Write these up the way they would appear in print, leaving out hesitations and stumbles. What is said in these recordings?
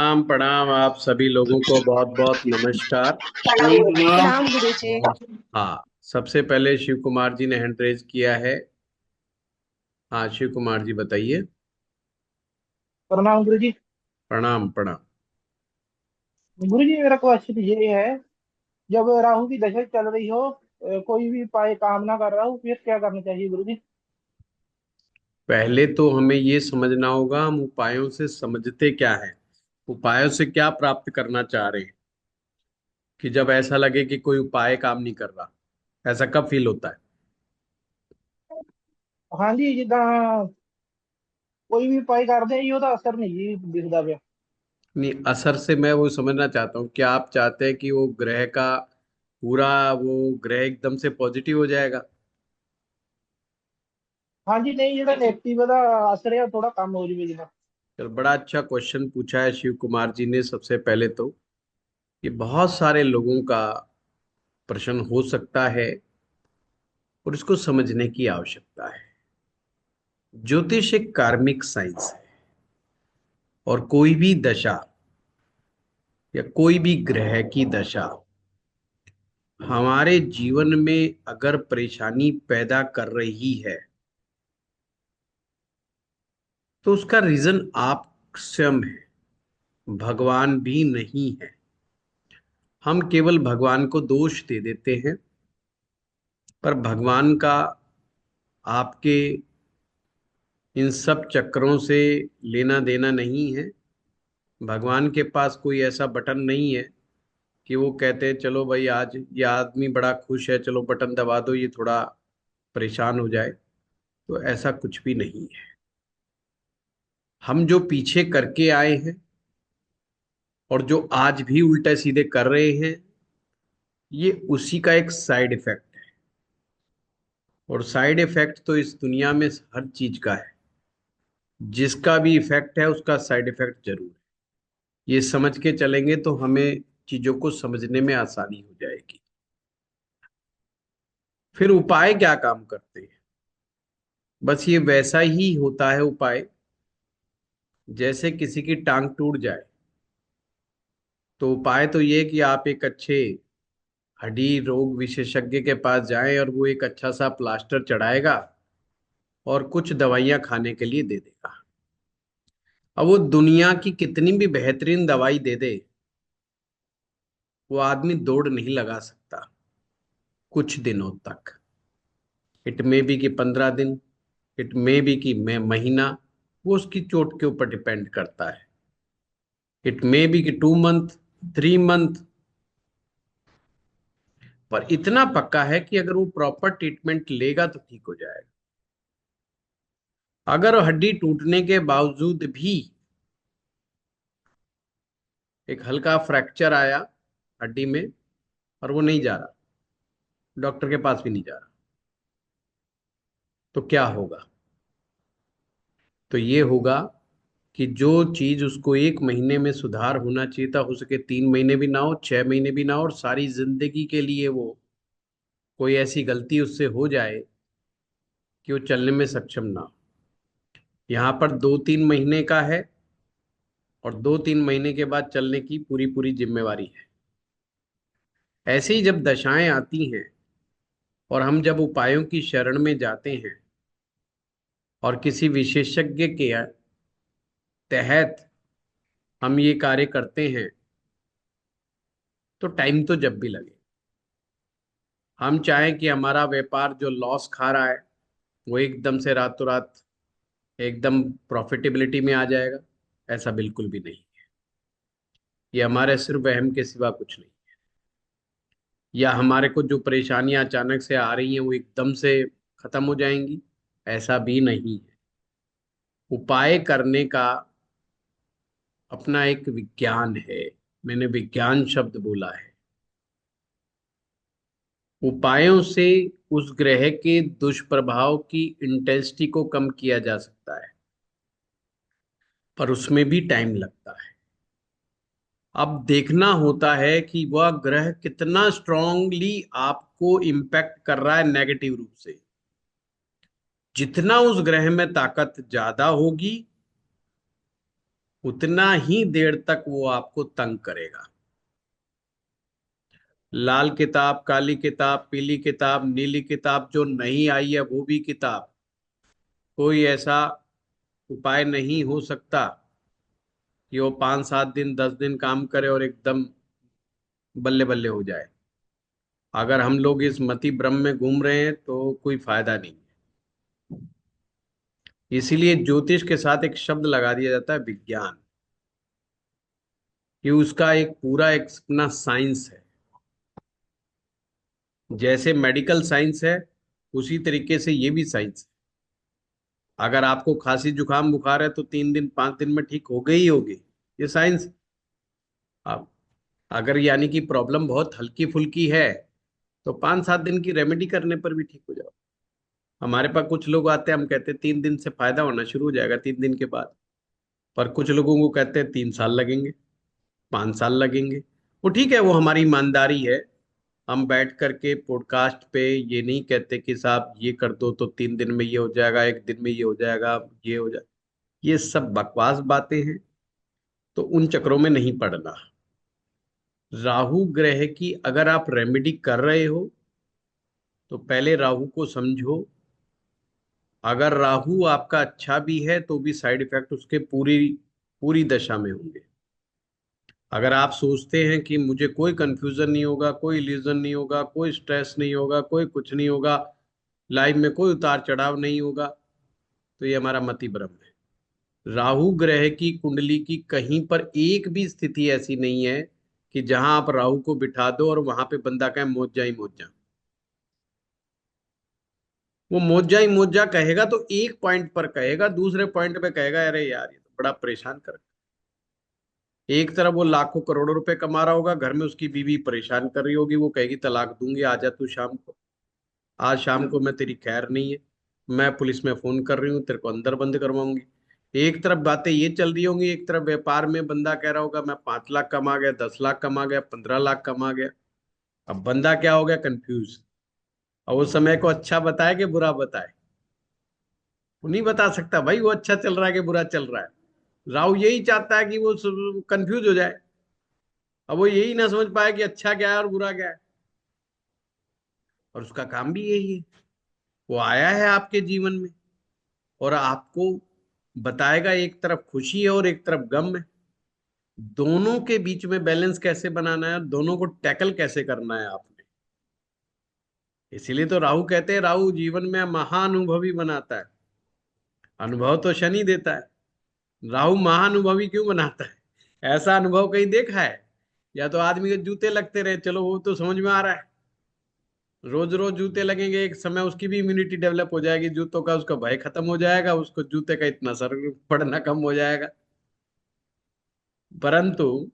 प्रणाम प्रणाम आप सभी लोगों को बहुत बहुत नमस्कार। प्रणाम गुरु जी। हाँ, सबसे पहले शिव कुमार जी ने हैंड रेज किया है। हाँ, शिव कुमार जी बताइए। प्रणाम गुरु जी। प्रणाम प्रणाम। गुरु जी मेरा क्वेश्चन ये है, जब राहु की दशा चल रही हो, कोई भी उपाय काम ना कर रहा हो, फिर क्या करना चाहिए गुरु जी? पहले तो हमें ये समझना होगा हम उपायों से समझते क्या है, उपायों से क्या प्राप्त करना चाह रहे हैं। कि जब ऐसा लगे कि कोई उपाय काम नहीं कर रहा, ऐसा कब फील होता है? हाँ जी, जिदा कोई भी उपाय करते हैं ਉਹਦਾ असर नहीं जी दिखता पे। नहीं, असर से मैं वो समझना चाहता हूँ, क्या आप चाहते हैं कि वो ग्रह का पूरा वो ग्रह एकदम से पॉजिटिव हो जाएगा? हाँ जी, नहीं ਜਿਹੜਾ नेगेटिव ਦਾ असर है थोड़ा कम हो जाए जिदा। चलो, बड़ा अच्छा क्वेश्चन पूछा है शिव कुमार जी ने। सबसे पहले तो ये बहुत सारे लोगों का प्रश्न हो सकता है और इसको समझने की आवश्यकता है। ज्योतिष एक कार्मिक साइंस है और कोई भी दशा या कोई भी ग्रह की दशा हमारे जीवन में अगर परेशानी पैदा कर रही है तो उसका रीजन आप स्वयं है, भगवान भी नहीं है। हम केवल भगवान को दोष दे देते हैं, पर भगवान का आपके इन सब चक्रों से लेना देना नहीं है। भगवान के पास कोई ऐसा बटन नहीं है कि वो कहते हैं चलो भाई आज ये आदमी बड़ा खुश है, चलो बटन दबा दो ये थोड़ा परेशान हो जाए। तो ऐसा कुछ भी नहीं है। हम जो पीछे करके आए हैं और जो आज भी उल्टे सीधे कर रहे हैं, ये उसी का एक साइड इफेक्ट है। और साइड इफेक्ट तो इस दुनिया में हर चीज का है। जिसका भी इफेक्ट है उसका साइड इफेक्ट जरूर है। ये समझ के चलेंगे तो हमें चीजों को समझने में आसानी हो जाएगी। फिर उपाय क्या काम करते हैं? बस ये वैसा ही होता है उपाय, जैसे किसी की टांग टूट जाए तो उपाय तो ये कि आप एक अच्छे हड्डी रोग विशेषज्ञ के पास जाएं और वो एक अच्छा सा प्लास्टर चढ़ाएगा और कुछ दवाइयां खाने के लिए दे देगा। अब वो दुनिया की कितनी भी बेहतरीन दवाई दे दे, वो आदमी दौड़ नहीं लगा सकता कुछ दिनों तक। इट मे बी कि 15 दिन, इट मे बी कि मैं महीना, वो उसकी चोट के ऊपर डिपेंड करता है। इट मे बी कि 2 मंथ, 3 मंथ। पर इतना पक्का है कि अगर वो प्रॉपर ट्रीटमेंट लेगा तो ठीक हो जाएगा। अगर हड्डी टूटने के बावजूद भी एक हल्का फ्रैक्चर आया हड्डी में और वो नहीं जा रहा, डॉक्टर के पास भी नहीं जा रहा, तो क्या होगा? तो ये होगा कि जो चीज उसको 1 महीने में सुधार होना चाहिए था, हो सके 3 महीने भी ना हो, 6 महीने भी ना हो, और सारी जिंदगी के लिए वो कोई ऐसी गलती उससे हो जाए कि वो चलने में सक्षम ना हो। यहाँ पर 2-3 महीने का है और 2-3 महीने के बाद चलने की पूरी पूरी जिम्मेवारी है। ऐसे ही जब दशाएं आती हैं और हम जब उपायों की शरण में जाते हैं और किसी विशेषज्ञ के तहत हम ये कार्य करते हैं, तो टाइम तो जब भी लगे। हम चाहें कि हमारा व्यापार जो लॉस खा रहा है वो एकदम से रातों रात एकदम प्रॉफिटेबिलिटी में आ जाएगा, ऐसा बिल्कुल भी नहीं। ये हमारे सिर्फ वहम के सिवा कुछ नहीं। या हमारे को जो परेशानियां अचानक से आ रही हैं वो एकदम से खत्म हो जाएंगी, ऐसा भी नहीं है। उपाय करने का अपना एक विज्ञान है। मैंने विज्ञान शब्द बोला है। उपायों से उस ग्रह के दुष्प्रभाव की इंटेंसिटी को कम किया जा सकता है, पर उसमें भी टाइम लगता है। अब देखना होता है कि वह ग्रह कितना स्ट्रांगली आपको इम्पैक्ट कर रहा है नेगेटिव रूप से। जितना उस ग्रह में ताकत ज्यादा होगी उतना ही देर तक वो आपको तंग करेगा। लाल किताब, काली किताब, पीली किताब, नीली किताब जो नहीं आई है वो भी किताब, कोई ऐसा उपाय नहीं हो सकता कि वो 5 7 दिन 10 दिन काम करे और एकदम बल्ले बल्ले हो जाए। अगर हम लोग इस मति भ्रम में घूम रहे हैं तो कोई फायदा नहीं। इसीलिए ज्योतिष के साथ एक शब्द लगा दिया जाता है विज्ञान, कि उसका एक पूरा एक अपना साइंस है। जैसे मेडिकल साइंस है, उसी तरीके से ये भी साइंस है। अगर आपको खांसी जुकाम बुखार है तो 3 दिन 5 दिन में ठीक हो गई ही होगी, ये साइंस। अब अगर यानी कि प्रॉब्लम बहुत हल्की फुल्की है तो 5 7 दिन की रेमेडी करने पर भी ठीक हो जाओ। हमारे पास कुछ लोग आते हैं, हम कहते हैं 3 दिन से फायदा होना शुरू हो जाएगा 3 दिन के बाद। पर कुछ लोगों को कहते हैं 3 साल लगेंगे, 5 साल लगेंगे। वो ठीक है, वो हमारी ईमानदारी है। हम बैठ करके पॉडकास्ट पे ये नहीं कहते कि साहब ये कर दो तो 3 दिन में ये हो जाएगा, 1 दिन में ये हो जाएगा, ये हो जाए। ये सब बकवास बातें हैं, तो उन चक्रों में नहीं पड़ना। राहु ग्रह की अगर आप रेमेडी कर रहे हो तो पहले राहु को समझो। अगर राहु आपका अच्छा भी है तो भी साइड इफेक्ट उसके पूरी पूरी दशा में होंगे। अगर आप सोचते हैं कि मुझे कोई कंफ्यूजन नहीं होगा, कोई इल्यूजन नहीं होगा, कोई स्ट्रेस नहीं होगा, कोई कुछ नहीं होगा, लाइफ में कोई उतार चढ़ाव नहीं होगा, तो ये हमारा मति भ्रम है। राहु ग्रह की कुंडली की कहीं पर एक भी स्थिति ऐसी नहीं है कि जहां आप राहु को बिठा दो और वहां पे बंदा कहे मौजा ही मौजा। वो मौजा ही मौजा कहेगा तो एक पॉइंट पर कहेगा, दूसरे पॉइंट पे कहेगा अरे यार ये तो बड़ा परेशान कर। एक तरफ वो लाखों करोड़ों रुपए कमा रहा होगा, घर में उसकी बीवी परेशान कर रही होगी, वो कहेगी तलाक दूंगी, आजा तू शाम को। आज शाम को मैं, तेरी खैर नहीं है, मैं पुलिस में फोन कर रही हूँ, तेरे को अंदर बंद करवाऊंगी। एक तरफ बातें ये चल रही होंगी, एक तरफ व्यापार में बंदा कह रहा होगा मैं 5 लाख कमा गया, 10 लाख कमा गया, 15 लाख कमा गया। अब बंदा क्या हो गया, कंफ्यूज। और वो समय को अच्छा बताए कि बुरा बताए, वो नहीं बता सकता भाई वो अच्छा चल रहा है कि बुरा चल रहा है। राहु यही चाहता है कि वो कंफ्यूज हो जाए। अब वो यही ना समझ पाए कि अच्छा क्या है और बुरा क्या है। और उसका काम भी यही है। वो आया है आपके जीवन में और आपको बताएगा एक तरफ खुशी है और एक तरफ गम है। दोनों के बीच में बैलेंस कैसे बनाना है, दोनों को टैकल कैसे करना है आपने। इसीलिए तो राहु कहते हैं राहु जीवन में महाअनुभवी बनाता है। अनुभव तो शनि देता है, राहु महाअनुभवी क्यों बनाता है? ऐसा अनुभव कहीं देखा है? या तो आदमी के जूते लगते रहे, चलो वो तो समझ में आ रहा है। रोज रोज जूते लगेंगे, एक समय उसकी भी इम्यूनिटी डेवलप हो जाएगी, जूतों का उसका भय खत्म हो जाएगा, उसको जूते का इतना सर पड़ना कम हो जाएगा। परंतु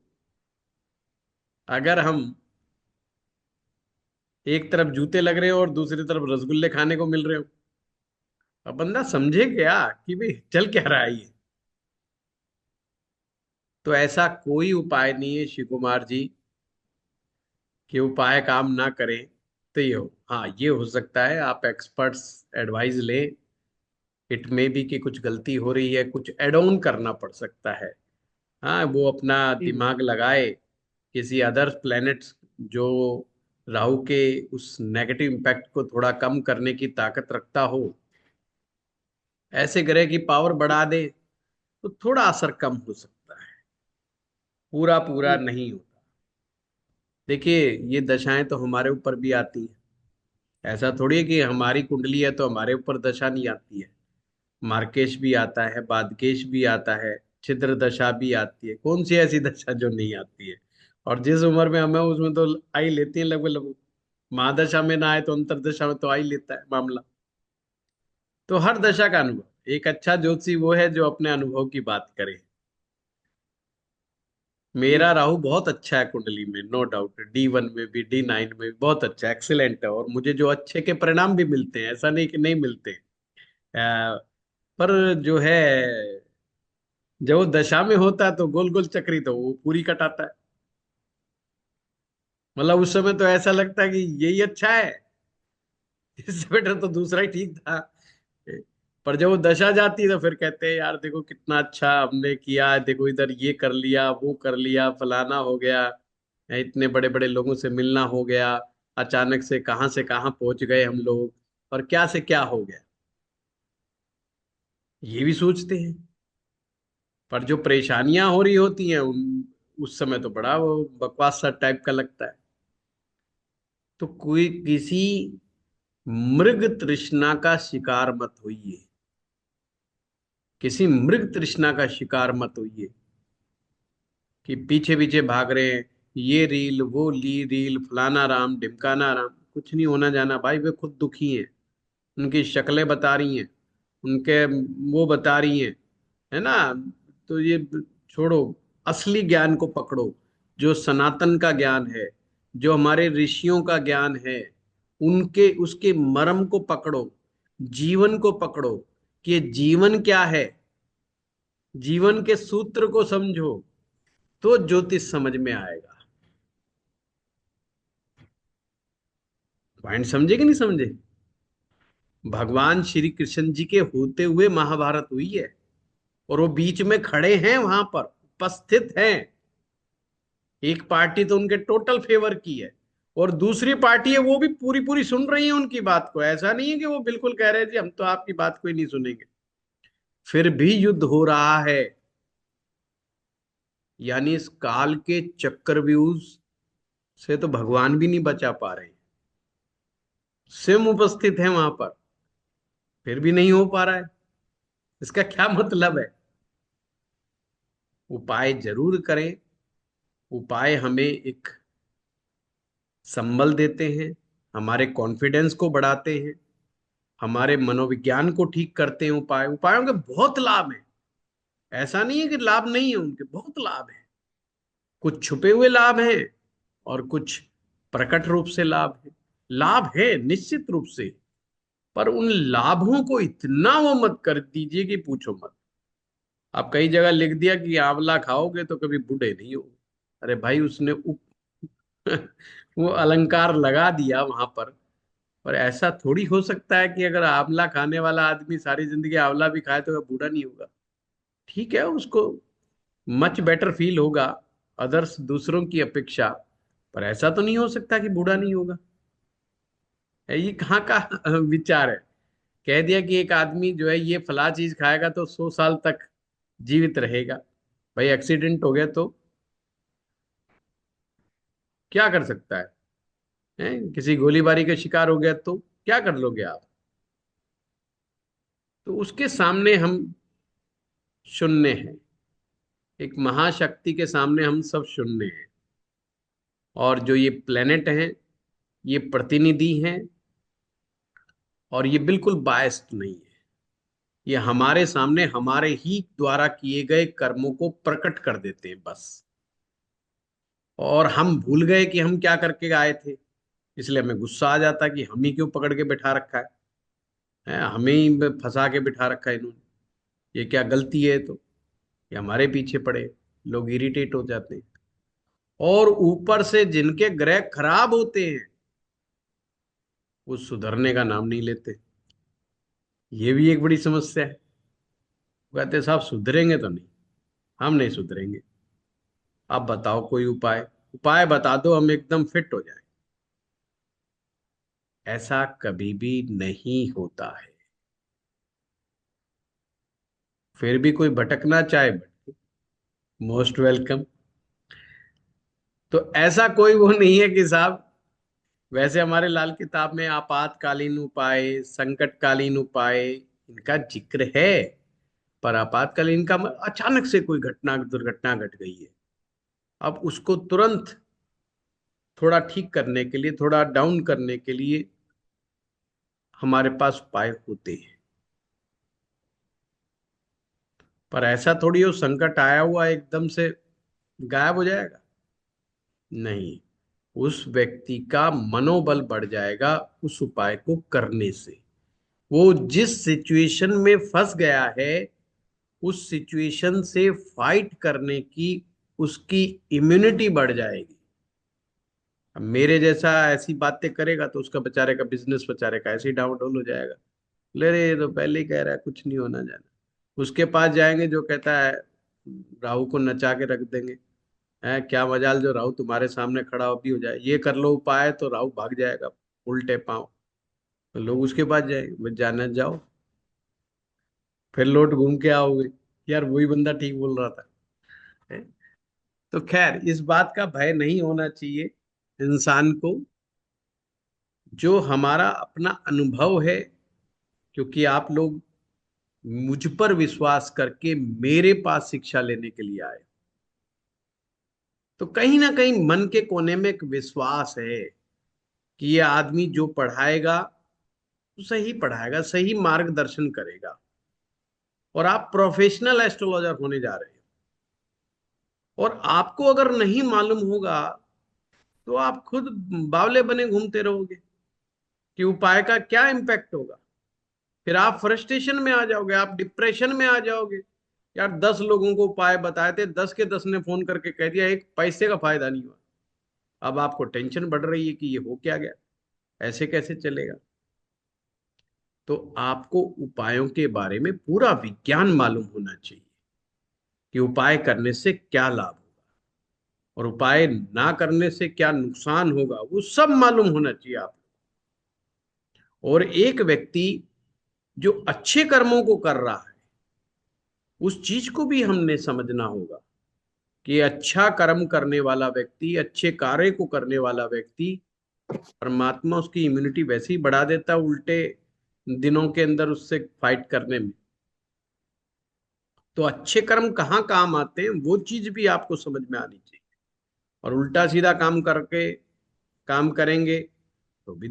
अगर हम एक तरफ जूते लग रहे हो और दूसरी तरफ रसगुल्ले खाने को मिल रहे हो, अब बंदा समझे क्या कि भाई चल क्या रहा है ये। तो ऐसा कोई उपाय नहीं है शिव कुमार जी कि उपाय काम ना करे। तो ये हो, हाँ ये हो सकता है आप एक्सपर्ट्स एडवाइस लें। इट मे बी कि कुछ गलती हो रही है, कुछ एड ऑन करना पड़ सकता है। हाँ वो अपना जी दिमाग लगाए, किसी अदर प्लैनेट्स जो राहु के उस नेगेटिव इम्पैक्ट को थोड़ा कम करने की ताकत रखता हो, ऐसे ग्रह की पावर बढ़ा दे तो थोड़ा असर कम हो सकता है, पूरा पूरा जी नहीं होता। देखिए ये दशाएं तो हमारे ऊपर भी आती हैं। ऐसा थोड़ी है कि हमारी कुंडली है तो हमारे ऊपर दशा नहीं आती है। मार्केश भी आता है, बादकेश भी आता है, छिद्र दशा भी आती है। कौन सी ऐसी दशा जो नहीं आती है? और जिस उम्र में हमें उसमें तो आ ही लेती है लगभग लगभग। महादशा में ना आए तो अंतरदशा में तो आ ही लेता है मामला। तो हर दशा का अनुभव, एक अच्छा ज्योतिषी वो है जो अपने अनुभव की बात करे। जी मेरा राहु बहुत अच्छा है कुंडली में, नो डाउट, D1 में भी D9 में भी बहुत अच्छा, एक्सीलेंट है। और मुझे जो अच्छे के परिणाम भी मिलते हैं, ऐसा नहीं कि नहीं मिलते। पर जो है, जब वो दशा में होता है तो गोल गोल चक्री तो वो पूरी कटाता है। मतलब उस समय तो ऐसा लगता है कि यही अच्छा है, इससे बेटर तो दूसरा ही ठीक था। पर जब वो दशा जाती है तो फिर कहते हैं यार देखो कितना अच्छा हमने किया, देखो इधर ये कर लिया, वो कर लिया, फलाना हो गया, इतने बड़े बड़े लोगों से मिलना हो गया, अचानक से कहाँ पहुंच गए हम लोग, और क्या से क्या हो गया, ये भी सोचते हैं। पर जो परेशानियां हो रही होती हैं उन उस समय तो बड़ा वो बकवास सा टाइप का लगता है। तो कोई किसी मृग तृष्णा का शिकार मत होइए, किसी मृग तृष्णा का शिकार मत होइए कि पीछे पीछे भाग रहे हैं, ये रील वो ली रील, फलाना राम ढिमकाना राम। कुछ नहीं होना जाना भाई, वे खुद दुखी हैं, उनकी शक्लें बता रही हैं, उनके वो बता रही हैं, है ना। तो ये छोड़ो, असली ज्ञान को पकड़ो, जो सनातन का ज्ञान है, जो हमारे ऋषियों का ज्ञान है, उनके उसके मर्म को पकड़ो, जीवन को पकड़ो कि ये जीवन क्या है, जीवन के सूत्र को समझो, तो ज्योतिष समझ में आएगा। पॉइंट समझे कि नहीं समझे? भगवान श्री कृष्ण जी के होते हुए महाभारत हुई है, और वो बीच में खड़े हैं, वहां पर उपस्थित हैं। एक पार्टी तो उनके टोटल फेवर की है, और दूसरी पार्टी है वो भी पूरी पूरी सुन रही है उनकी बात को। ऐसा नहीं है कि वो बिल्कुल कह रहे हैं जी हम तो आपकी बात को ही नहीं सुनेंगे। फिर भी युद्ध हो रहा है, यानी इस काल के चक्रव्यूह से तो भगवान भी नहीं बचा पा रहे हैं। स्वयं उपस्थित है वहां पर, फिर भी नहीं हो पा रहा है। इसका क्या मतलब है? उपाय जरूर करें, उपाय हमें एक संबल देते हैं, हमारे कॉन्फिडेंस को बढ़ाते हैं, हमारे मनोविज्ञान को ठीक करते हैं। उपायों के बहुत लाभ हैं, ऐसा नहीं है कि लाभ नहीं है, उनके बहुत लाभ हैं। कुछ छुपे हुए लाभ हैं, और कुछ प्रकट रूप से लाभ है। लाभ है निश्चित रूप से, पर उन लाभों को इतना वो मत कर दीजिए कि पूछो मत। आप कई जगह लिख दिया कि आंवला खाओगे तो कभी बूढ़े नहीं हो। अरे भाई उसने वो अलंकार लगा दिया वहां पर। और ऐसा थोड़ी हो सकता है कि अगर आंवला खाने वाला आदमी सारी जिंदगी आंवला भी खाए तो वह बूढ़ा नहीं होगा। ठीक है, उसको मच बेटर फील होगा, अदर्स दूसरों की अपेक्षा, पर ऐसा तो नहीं हो सकता कि बूढ़ा नहीं होगा। ये कहाँ का विचार है? कह दिया कि एक आदमी जो है ये फला चीज खाएगा तो 100 साल तक जीवित रहेगा। भाई एक्सीडेंट हो गया तो क्या कर सकता है? किसी गोलीबारी का शिकार हो गया तो क्या कर लोगे आप? तो उसके सामने हम शून्य हैं, एक महाशक्ति के सामने हम सब शून्य हैं। और जो ये प्लेनेट हैं, ये प्रतिनिधि हैं, और ये बिल्कुल बायस्ड नहीं है। ये हमारे सामने हमारे ही द्वारा किए गए कर्मों को प्रकट कर देते हैं बस। और हम भूल गए कि हम क्या करके आए थे, इसलिए हमें गुस्सा आ जाता है कि हम ही क्यों पकड़ के बैठा रखा हमें ही फंसा के बिठा रखा है इन्होंने, ये क्या गलती है तो ये हमारे पीछे पड़े। लोग इरिटेट हो जाते हैं, और ऊपर से जिनके ग्रह खराब होते हैं वो सुधरने का नाम नहीं लेते। ये भी एक बड़ी समस्या है। वो कहते हैं साहब सुधरेंगे तो नहीं, हम नहीं सुधरेंगे। आप बताओ कोई उपाय, उपाय बता दो, हम एकदम फिट हो जाए। ऐसा कभी भी नहीं होता है। फिर भी कोई भटकना चाहे, मोस्ट वेलकम। तो ऐसा कोई वो नहीं है कि साहब, वैसे हमारे लाल किताब में आपातकालीन उपाय, संकटकालीन उपाय, इनका जिक्र है। पर आपातकालीन का अचानक से कोई घटना दुर्घटना घट गई है, अब उसको तुरंत थोड़ा ठीक करने के लिए, थोड़ा डाउन करने के लिए हमारे पास उपाय होते हैं। पर ऐसा थोड़ी हो संकट आया हुआ एकदम से गायब हो जाएगा। नहीं, उस व्यक्ति का मनोबल बढ़ जाएगा उस उपाय को करने से। वो जिस सिचुएशन में फंस गया है, उस सिचुएशन से फाइट करने की उसकी इम्यूनिटी बढ़ जाएगी। अब मेरे जैसा ऐसी बातें करेगा तो उसका बेचारे का बिजनेस बेचारे का ऐसे ही डाउन हो जाएगा। ले रे, ये तो पहले ही कह रहा है कुछ नहीं होना जाना। उसके पास जाएंगे जो कहता है राहु को नचा के रख देंगे। है क्या मजाल जो राहु तुम्हारे सामने खड़ा हो भी हो जाए, ये कर लो उपाय तो राहु भाग जाएगा उल्टे पांव। तो लोग उसके पास जाएंगे, बस जाना जाओ, फिर लौट घूम के आओगे, यार वही बंदा ठीक बोल रहा था। है? तो खैर इस बात का भय नहीं होना चाहिए इंसान को, जो हमारा अपना अनुभव है। क्योंकि आप लोग मुझ पर विश्वास करके मेरे पास शिक्षा लेने के लिए आए, तो कहीं ना कहीं मन के कोने में एक विश्वास है कि ये आदमी जो पढ़ाएगा तो सही पढ़ाएगा, सही मार्गदर्शन करेगा। और आप प्रोफेशनल एस्ट्रोलॉजर होने जा रहे हो, और आपको अगर नहीं मालूम होगा तो आप खुद बावले बने घूमते रहोगे कि उपाय का क्या इम्पैक्ट होगा। फिर आप फ्रस्ट्रेशन में आ जाओगे, आप डिप्रेशन में आ जाओगे। यार 10 लोगों को उपाय बताए थे, 10 के 10 ने फोन करके कह दिया, एक पैसे का फायदा नहीं हुआ। अब आपको टेंशन बढ़ रही है कि ये हो क्या गया, ऐसे कैसे चलेगा। तो आपको उपायों के बारे में पूरा विज्ञान मालूम होना चाहिए कि उपाय करने से क्या लाभ होगा और उपाय ना करने से क्या नुकसान होगा, वो सब मालूम होना चाहिए आपको। और एक व्यक्ति जो अच्छे कर्मों को कर रहा है, उस चीज को भी हमने समझना होगा कि अच्छा कर्म करने वाला व्यक्ति, अच्छे कार्य को करने वाला व्यक्ति, परमात्मा उसकी इम्यूनिटी वैसे ही बढ़ा देता है उल्टे दिनों के अंदर उससे फाइट करने में। तो अच्छे कर्म कहाँ काम आते हैं वो चीज भी आपको समझ में आनी चाहिए। और उल्टा सीधा काम करके काम करेंगे तो भी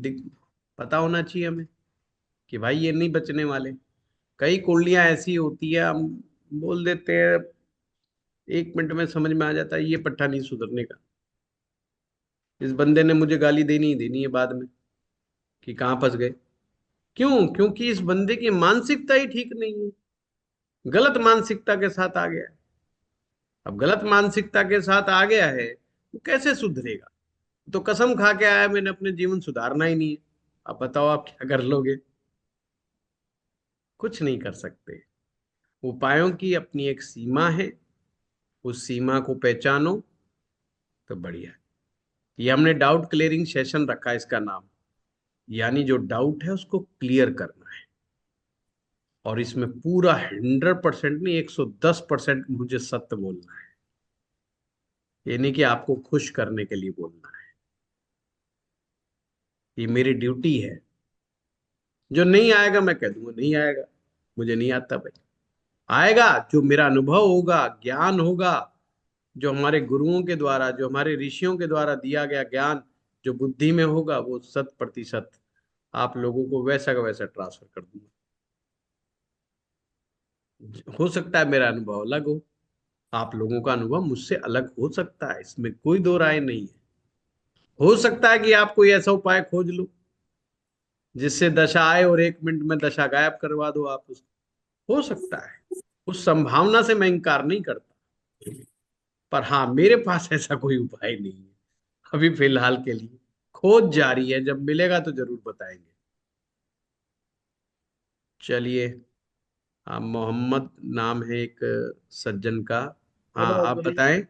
पता होना चाहिए हमें कि भाई ये नहीं बचने वाले। कई कुंडलियां ऐसी होती है, हम बोल देते हैं, 1 मिनट में समझ में आ जाता है ये पट्टा नहीं सुधरने का। इस बंदे ने मुझे गाली देनी ही देनी है बाद में कि कहाँ फंस गए। क्यों? क्योंकि इस बंदे की मानसिकता ही ठीक नहीं है, गलत मानसिकता के साथ आ गया है। अब गलत मानसिकता के साथ आ गया है, वो कैसे सुधरेगा? तो कसम खा के आया मैंने अपने जीवन सुधारना ही नहीं है। अब बताओ आप क्या कर लोगे? कुछ नहीं कर सकते। उपायों की अपनी एक सीमा है, उस सीमा को पहचानो तो बढ़िया है। ये हमने डाउट क्लियरिंग सेशन रखा है इसका नाम, यानी जो डाउट है उसको क्लियर करना है। और इसमें पूरा 100% नहीं, 110% मुझे सत्य बोलना है। ये नहीं कि आपको खुश करने के लिए बोलना है, ये मेरी ड्यूटी है। जो नहीं आएगा मैं कह दूंगा नहीं आएगा, मुझे नहीं आता भाई। आएगा जो मेरा अनुभव होगा, ज्ञान होगा, जो हमारे गुरुओं के द्वारा, जो हमारे ऋषियों के द्वारा दिया गया ज्ञान जो बुद्धि में होगा, वो 100% आप लोगों को वैसा का वैसा ट्रांसफर कर दूंगा। हो सकता है मेरा अनुभव अलग हो, आप लोगों का अनुभव मुझसे अलग हो सकता है, इसमें कोई दो राय नहीं है। हो सकता है कि आप कोई ऐसा उपाय खोज लो जिससे दशा आए और 1 मिनट में दशा गायब करवा दो आप उसको। हो सकता है, उस संभावना से मैं इंकार नहीं करता। पर हाँ, मेरे पास ऐसा कोई उपाय नहीं है अभी फिलहाल के लिए। खोज जारी है, जब मिलेगा तो जरूर बताएंगे। चलिए, आप मोहम्मद नाम है एक सज्जन का। हाँ, हेलो आप गुरु जी। बताएं।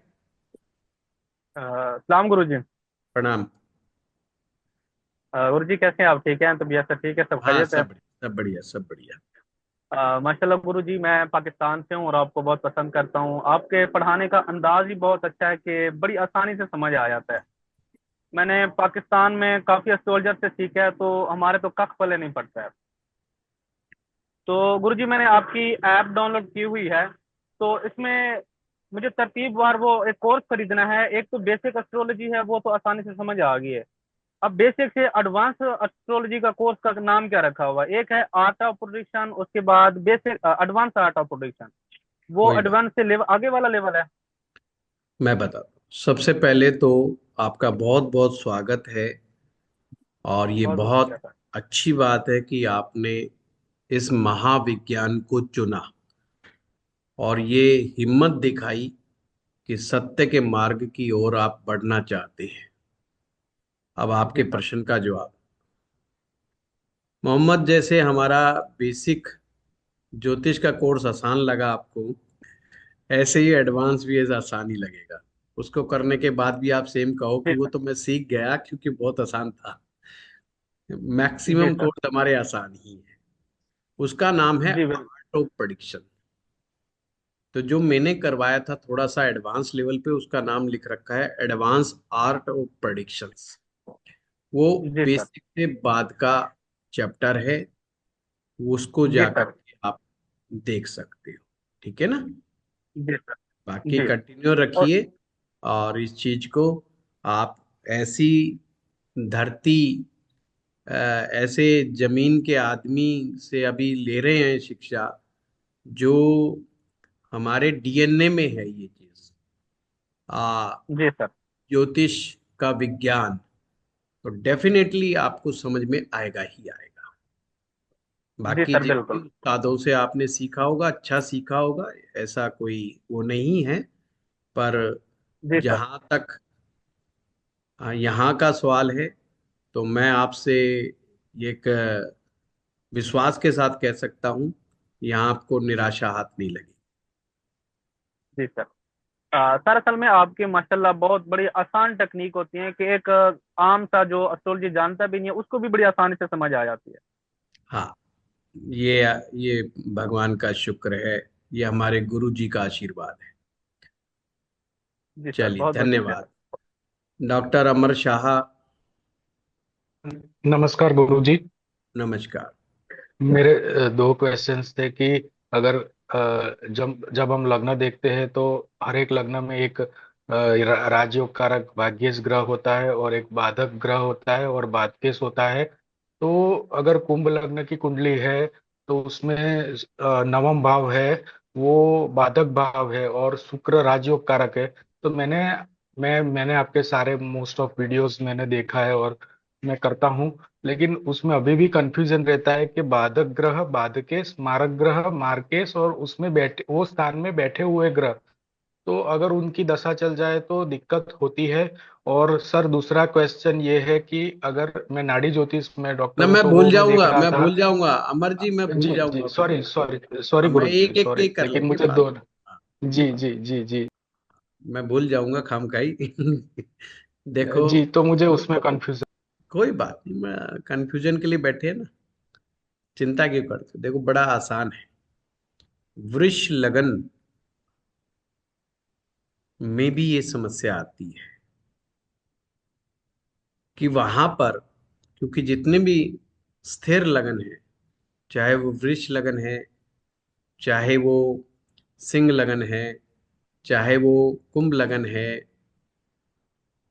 सलाम गुरु जी। प्रणाम। गुरु जी कैसे हैं आप? ठीक हैं? तबीयत सब ठीक है? सब हाँ, खैरियत है? सब बढ़िया, सब बढ़िया, सब बढ़िया। माशाल्लाह गुरु जी, मैं पाकिस्तान से हूँ और आपको बहुत पसंद करता हूँ। आपके पढ़ाने का अंदाज ही बहुत अच्छा है कि बड़ी आसानी से समझ आ जाता है। मैंने पाकिस्तान में काफ़ी एस्ट्रोलॉजर से सीखा है, तो हमारे तो कख पल्ले नहीं पड़ता है। तो गुरु जी, मैंने आपकी ऐप डाउनलोड की हुई है, तो इसमें मुझे तरतीबवार वो एक कोर्स खरीदना है। एक तो बेसिक एस्ट्रोलॉजी है, वो तो आसानी से समझ आ गई है। अब बेसिक से एडवांस एस्ट्रोलॉजी का कोर्स का नाम क्या रखा हुआ है? एक है आर्ट ऑफ प्रोडिक्शन, उसके बाद basic advance art of prediction. वो कोई बात, एडवांस से लेवल आगे वाला लेवल है। मैं बताता हूँ। सबसे पहले तो आपका बहुत बहुत स्वागत है। और ये बहुत बहुत बहुत शुक्रिया सर। अच्छी बात है कि आपने इस महाविज्ञान को चुना और ये हिम्मत दिखाई कि सत्य के मार्ग की ओर आप बढ़ना चाहते हैं। अब आपके जी सर। प्रश्न का जवाब। मोहम्मद, जैसे हमारा बेसिक ज्योतिष का कोर्स आसान लगा आपको, ऐसे ही एडवांस भी ऐसा आसान ही लगेगा। उसको करने के बाद भी आप सेम कहो कि जी वो सर। तो मैं सीख गया क्योंकि बहुत आसान था। जी मैक्सिमम सर। कोर्स हमारे आसान ही है। उसका नाम है जी बिल्कुल। Art of prediction. तो जो मैंने करवाया था थोड़ा सा एडवांस लेवल पे, उसका नाम लिख रखा है एडवांस आर्ट ऑफ प्रेडिक्शंस। वो जी सर। बेसिक से बाद का चैप्टर है, उसको जी जाकर सर। के आप देख सकते हो। ठीक है ना? जी सर। बाकी जी। कंटिन्यू और रखिए। और इस चीज को आप ऐसी धरती, ऐसे जमीन के आदमी से अभी ले रहे हैं शिक्षा, जो हमारे डीएनए में है ये चीज, जी सर। ज्योतिष का विज्ञान। तो डेफिनेटली आपको समझ में आएगा ही आएगा। जी बाकी सर जिन भी बिल्कुल। उस्तादों से आपने सीखा होगा, अच्छा सीखा होगा, ऐसा कोई वो नहीं है। पर जी सर। जहां तक यहाँ का सवाल है, तो मैं आपसे एक विश्वास के साथ कह सकता हूँ, यहाँ आपको निराशा हाथ नहीं लगी। जी सर। सर असल में आपकी माशाल्लाह बहुत बड़ी आसान टेक्निक होती है कि एक आम सा जो एस्ट्रोलॉजी जानता भी नहीं है उसको भी बड़ी आसानी से समझ आ जाती है। हाँ, ये ये भगवान का शुक्र है, ये हमारे गुरु जी का आशीर्वाद है। जी सर चलिए, बहुत बहुत शुक्रिया धन्यवाद। सर। डॉक्टर अमर शाह, नमस्कार गुरुजी। नमस्कार। मेरे दो क्वेश्चंस थे कि अगर जब जब हम लग्न देखते हैं तो हर एक लग्न में एक राजयोग कारक भाग्येश ग्रह होता है और एक बाधक ग्रह होता है और बाधकेश होता है। तो अगर कुंभ लग्न की कुंडली है तो उसमें नवम भाव है, वो बाधक भाव है और शुक्र राजयोग कारक है। तो मैंने आपके सारे मोस्ट ऑफ वीडियोस मैंने देखा है और मैं करता हूँ, लेकिन उसमें अभी भी कंफ्यूजन रहता है कि बाधक ग्रह बाधकेश, मारक ग्रह मारकेश और उसमें बैठे वो स्थान में बैठे हुए ग्रह, तो अगर उनकी दशा चल जाए तो दिक्कत होती है। और सर दूसरा क्वेश्चन ये है कि अगर मैं नाड़ी ज्योतिष में डॉक्टर ना, हूँ मैं तो भूल वो मैं देख जाऊंगा, रहा मैं था। भूल जाऊंगा अमर जी, मैं भूल जी जी, जाऊंगा फिर। सॉरी सॉरी सॉरी अब मैं गुरु जी, एक एक सॉरी, एक कर लेकिन लेंगे मुझे बात। दो। जी जी जी जी। मैं भूल जाऊंगा खामखाई। देखो, जी तो मुझे उसमें कंफ्यूजन। कोई बात नहीं, मैं कंफ्यूजन के लिए बैठे हैं ना, चिंता क्यों करते हो? देखो, बड़ा आसान है। वृष लगन में भी ये समस्या आती है कि वहां पर, क्योंकि जितने भी स्थिर लगन है, चाहे वो वृष लगन है, चाहे वो सिंह लगन है, चाहे वो कुंभ लगन है,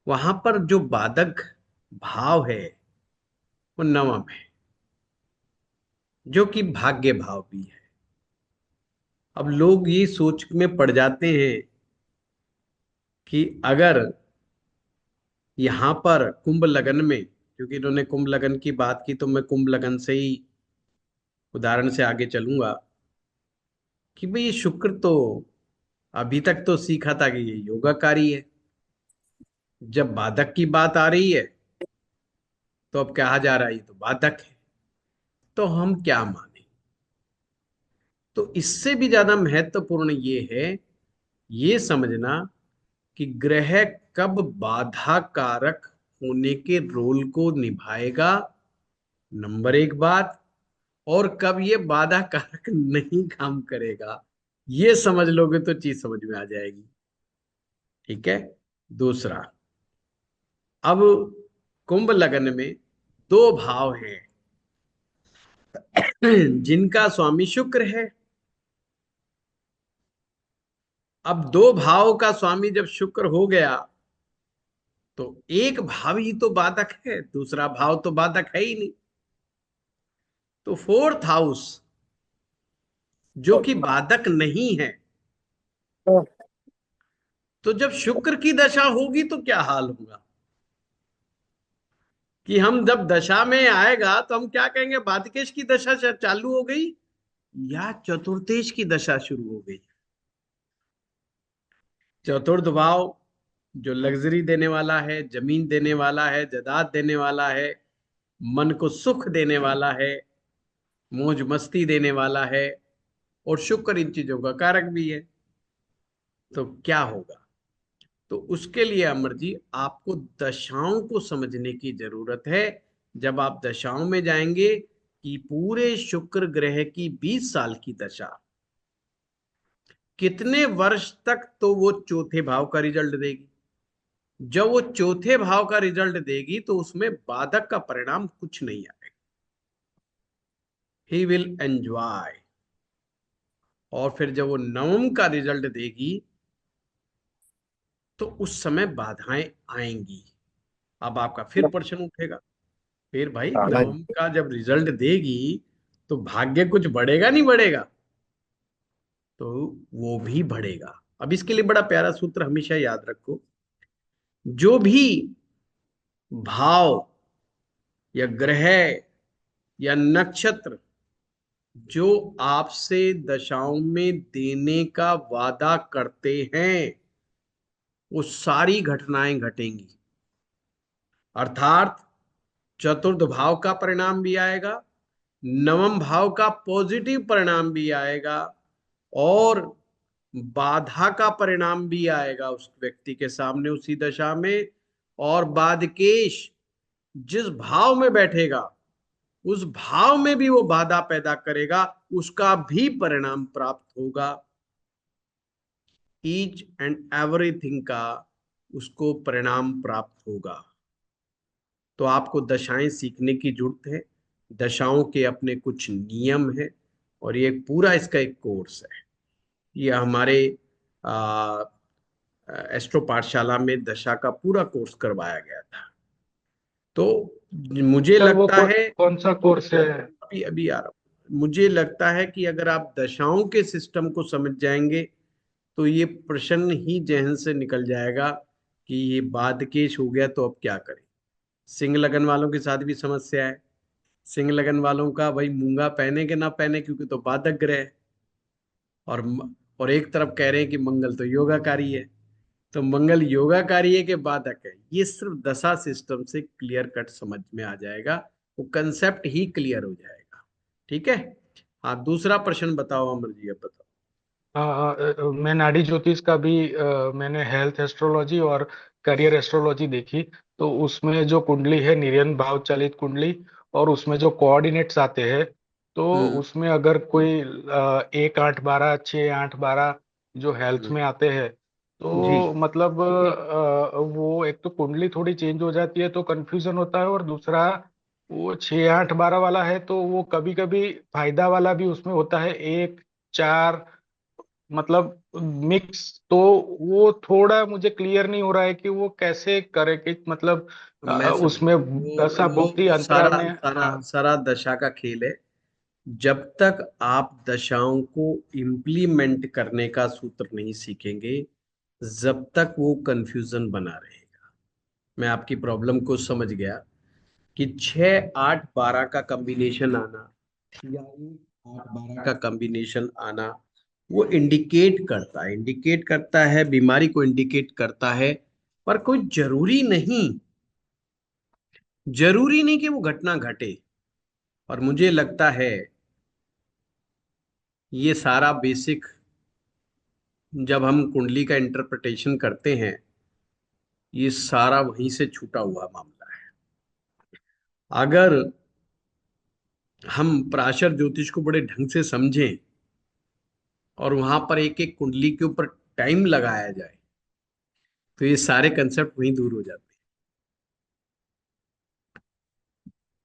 वहां पर जो बाधक भाव है वो नवम है, जो कि भाग्य भाव भी है। अब लोग ये सोच में पड़ जाते हैं कि अगर यहाँ पर कुंभ लगन में, क्योंकि इन्होंने कुंभ लगन की बात की, तो मैं कुंभ लगन से ही उदाहरण से आगे चलूंगा कि भाई ये शुक्र तो अभी तक तो सीखा था कि ये योगाकारी है। जब बाधक की बात आ रही है तो अब कहा जा रहा है ये तो बाधक है। तो हम क्या माने? तो इससे भी ज्यादा महत्वपूर्ण ये है, ये समझना कि ग्रह कब बाधा कारक होने के रोल को निभाएगा, नंबर एक बात, और कब ये बाधा कारक नहीं काम करेगा, ये समझ लोगे तो चीज समझ में आ जाएगी। ठीक है? दूसरा, अब कुंभ लगन में दो भाव हैं जिनका स्वामी शुक्र है। अब दो भाव का स्वामी जब शुक्र हो गया, तो एक भाव ही तो बाधक है, दूसरा भाव तो बाधक है ही नहीं। तो फोर्थ हाउस जो कि बाधक नहीं है, तो जब शुक्र की दशा होगी तो क्या हाल होगा? कि हम जब दशा में आएगा तो हम क्या कहेंगे? बाधकेश की दशा चालू हो गई या चतुर्थेश की दशा शुरू हो गई। चतुर्थ भाव जो लग्जरी देने वाला है, जमीन देने वाला है, जायदाद देने वाला है, मन को सुख देने वाला है, मौज मस्ती देने वाला है, और शुक्र इन चीजों का कारक भी है। तो क्या होगा? तो उसके लिए अमर जी आपको दशाओं को समझने की जरूरत है। जब आप दशाओं में जाएंगे कि पूरे शुक्र ग्रह की 20 साल की दशा कितने वर्ष तक, तो वो चौथे भाव का रिजल्ट देगी। जब वो चौथे भाव का रिजल्ट देगी तो उसमें बाधक का परिणाम कुछ नहीं आएगा। He will enjoy. और फिर जब वो नवम का रिजल्ट देगी तो उस समय बाधाएं आएंगी। अब आपका फिर प्रश्न उठेगा, फिर भाई हाँ हाँ। नवम का जब रिजल्ट देगी तो भाग्य कुछ बढ़ेगा नहीं बढ़ेगा? तो वो भी बढ़ेगा। अब इसके लिए बड़ा प्यारा सूत्र हमेशा याद रखो। जो भी भाव या ग्रह या नक्षत्र जो आपसे दशाओं में देने का वादा करते हैं वो सारी घटनाएं घटेंगी। अर्थात चतुर्थ भाव का परिणाम भी आएगा, नवम भाव का पॉजिटिव परिणाम भी आएगा, और बाधा का परिणाम भी आएगा उस व्यक्ति के सामने उसी दशा में। और बादकेश जिस भाव में बैठेगा उस भाव में भी वो बाधा पैदा करेगा, उसका भी परिणाम प्राप्त होगा। ईच एंड एवरीथिंग का उसको परिणाम प्राप्त होगा। तो आपको दशाएं सीखने की जरूरत है। दशाओं के अपने कुछ नियम है, और ये पूरा इसका एक कोर्स है। ये हमारे आ, एस्ट्रो पाठशाला में दशा का पूरा कोर्स करवाया गया था। तो मुझे सर वो लगता है, कौन सा कोर्स है? अभी अभी आ रहा हूं, मुझे लगता है कि अगर आप दशाओं के सिस्टम को समझ जाएंगे तो ये प्रश्न ही जहन से निकल जाएगा कि ये बादकेश हो गया तो अब क्या करें। सिंह लगन वालों के साथ भी समस्या है। सिंह लगन वालों का भाई मूंगा पहने के ना पहने, क्योंकि तो बाधक ग्रह है। और और एक तरफ कह रहे हैं कि मंगल तो योगाकारी है। तो मंगल योगाकारी है कि बाधक है, ये सिर्फ दशा सिस्टम से क्लियर कट समझ में आ जाएगा। वो कंसेप्ट ही क्लियर हो जाएगा। ठीक है। हाँ, दूसरा प्रश्न बताओ अमर जी, अब बताओ। हाँ, मैं नाड़ी ज्योतिष का भी मैंने हेल्थ एस्ट्रोलॉजी और करियर एस्ट्रोलॉजी देखी। तो उसमें जो कुंडली है निर्यन भाव चलित कुंडली, और उसमें जो कोऑर्डिनेट्स आते हैं, तो हम्म। उसमें अगर कोई 1 8 12 6 8 12 जो हेल्थ हम्म। में आते हैं, जी। तो मतलब वो एक तो कुंडली थोड़ी चेंज हो जाती है तो कंफ्यूजन होता है, और दूसरा वो 6 8 12 वाला है तो वो कभी कभी फायदा वाला भी उसमें होता है, 1 4, मतलब मिक्स। तो वो थोड़ा मुझे क्लियर नहीं हो रहा है कि वो कैसे करे, कि मतलब मैं समझ उसमें गया। दशा भुक्ति वो अंतरा सारा में। सारा हाँ। सारा दशा का खेल है। जब तक आप दशाओं को इम्प्लीमेंट करने का सूत्र नहीं सीखेंगे, जब तक वो कंफ्यूजन बना रहेगा। मैं आपकी प्रॉब्लम को समझ गया कि 6 8 12 का कॉम्बिनेशन आना या 1 8 12 का कॉम्बिनेशन आना वो इंडिकेट करता है बीमारी को, इंडिकेट करता है। पर कोई जरूरी नहीं कि वो घटना घटे। और मुझे लगता है ये सारा बेसिक, जब हम कुंडली का इंटरप्रिटेशन करते हैं, ये सारा वहीं से छूटा हुआ मामला है। अगर हम पराशर ज्योतिष को बड़े ढंग से समझें और वहां पर एक एक कुंडली के ऊपर टाइम लगाया जाए तो ये सारे कंसेप्ट वहीं दूर हो जाते हैं।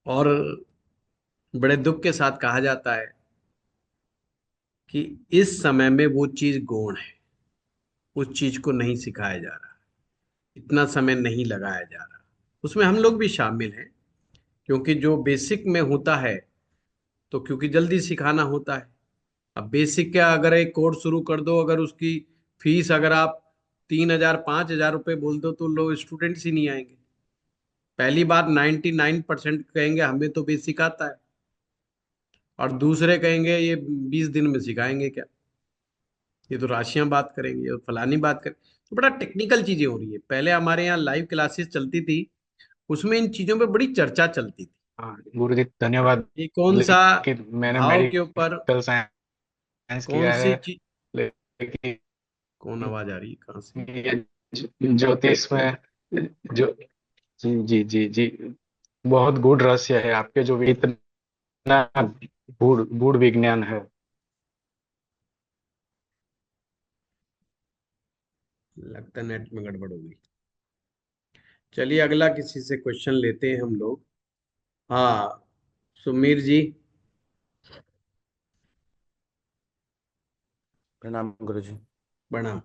और बड़े दुख के साथ कहा जाता है कि इस समय में वो चीज गौण है, उस चीज को नहीं सिखाया जा रहा, इतना समय नहीं लगाया जा रहा। उसमें हम लोग भी शामिल हैं, क्योंकि जो बेसिक में होता है तो क्योंकि जल्दी सिखाना होता है। अब बेसिक क्या, अगर एक कोर्स शुरू कर दो, अगर उसकी फीस अगर आप 3 हजार 5 हजार रुपये बोल दो तो लोग स्टूडेंट्स ही नहीं आएंगे। पहली बात, 99% कहेंगे हमें तो बेसिक आता है, और दूसरे कहेंगे ये 20 दिन में सिखाएंगे क्या, ये तो राशियां बात करेंगे, ये तो फलानी बात करें। तो बड़ा टेक्निकल चीजें हो रही है। पहले हमारे यहाँ लाइव क्लासेस चलती थी, उसमें इन चीजों पे बड़ी चर्चा चलती थी। हाँ गुरुजी धन्यवाद। ये कौन सा लेकिन मैंने भाव के ऊपर, मेडिकल साइंस कौन किया सी है, चीज, लेकिन कौन आवाज आ रही है कहाँ से? ये ज्योतिष में जो, जी जी जी जी, बहुत गूढ़ रहस्य है आपके, जो भी इतना गूढ़ गूढ़ विज्ञान है। लगता है नेट में गड़बड़ हो गई। चलिए अगला किसी से क्वेश्चन लेते हैं हम लोग। हाँ, सुमीर जी। प्रणाम गुरुजी। प्रणाम।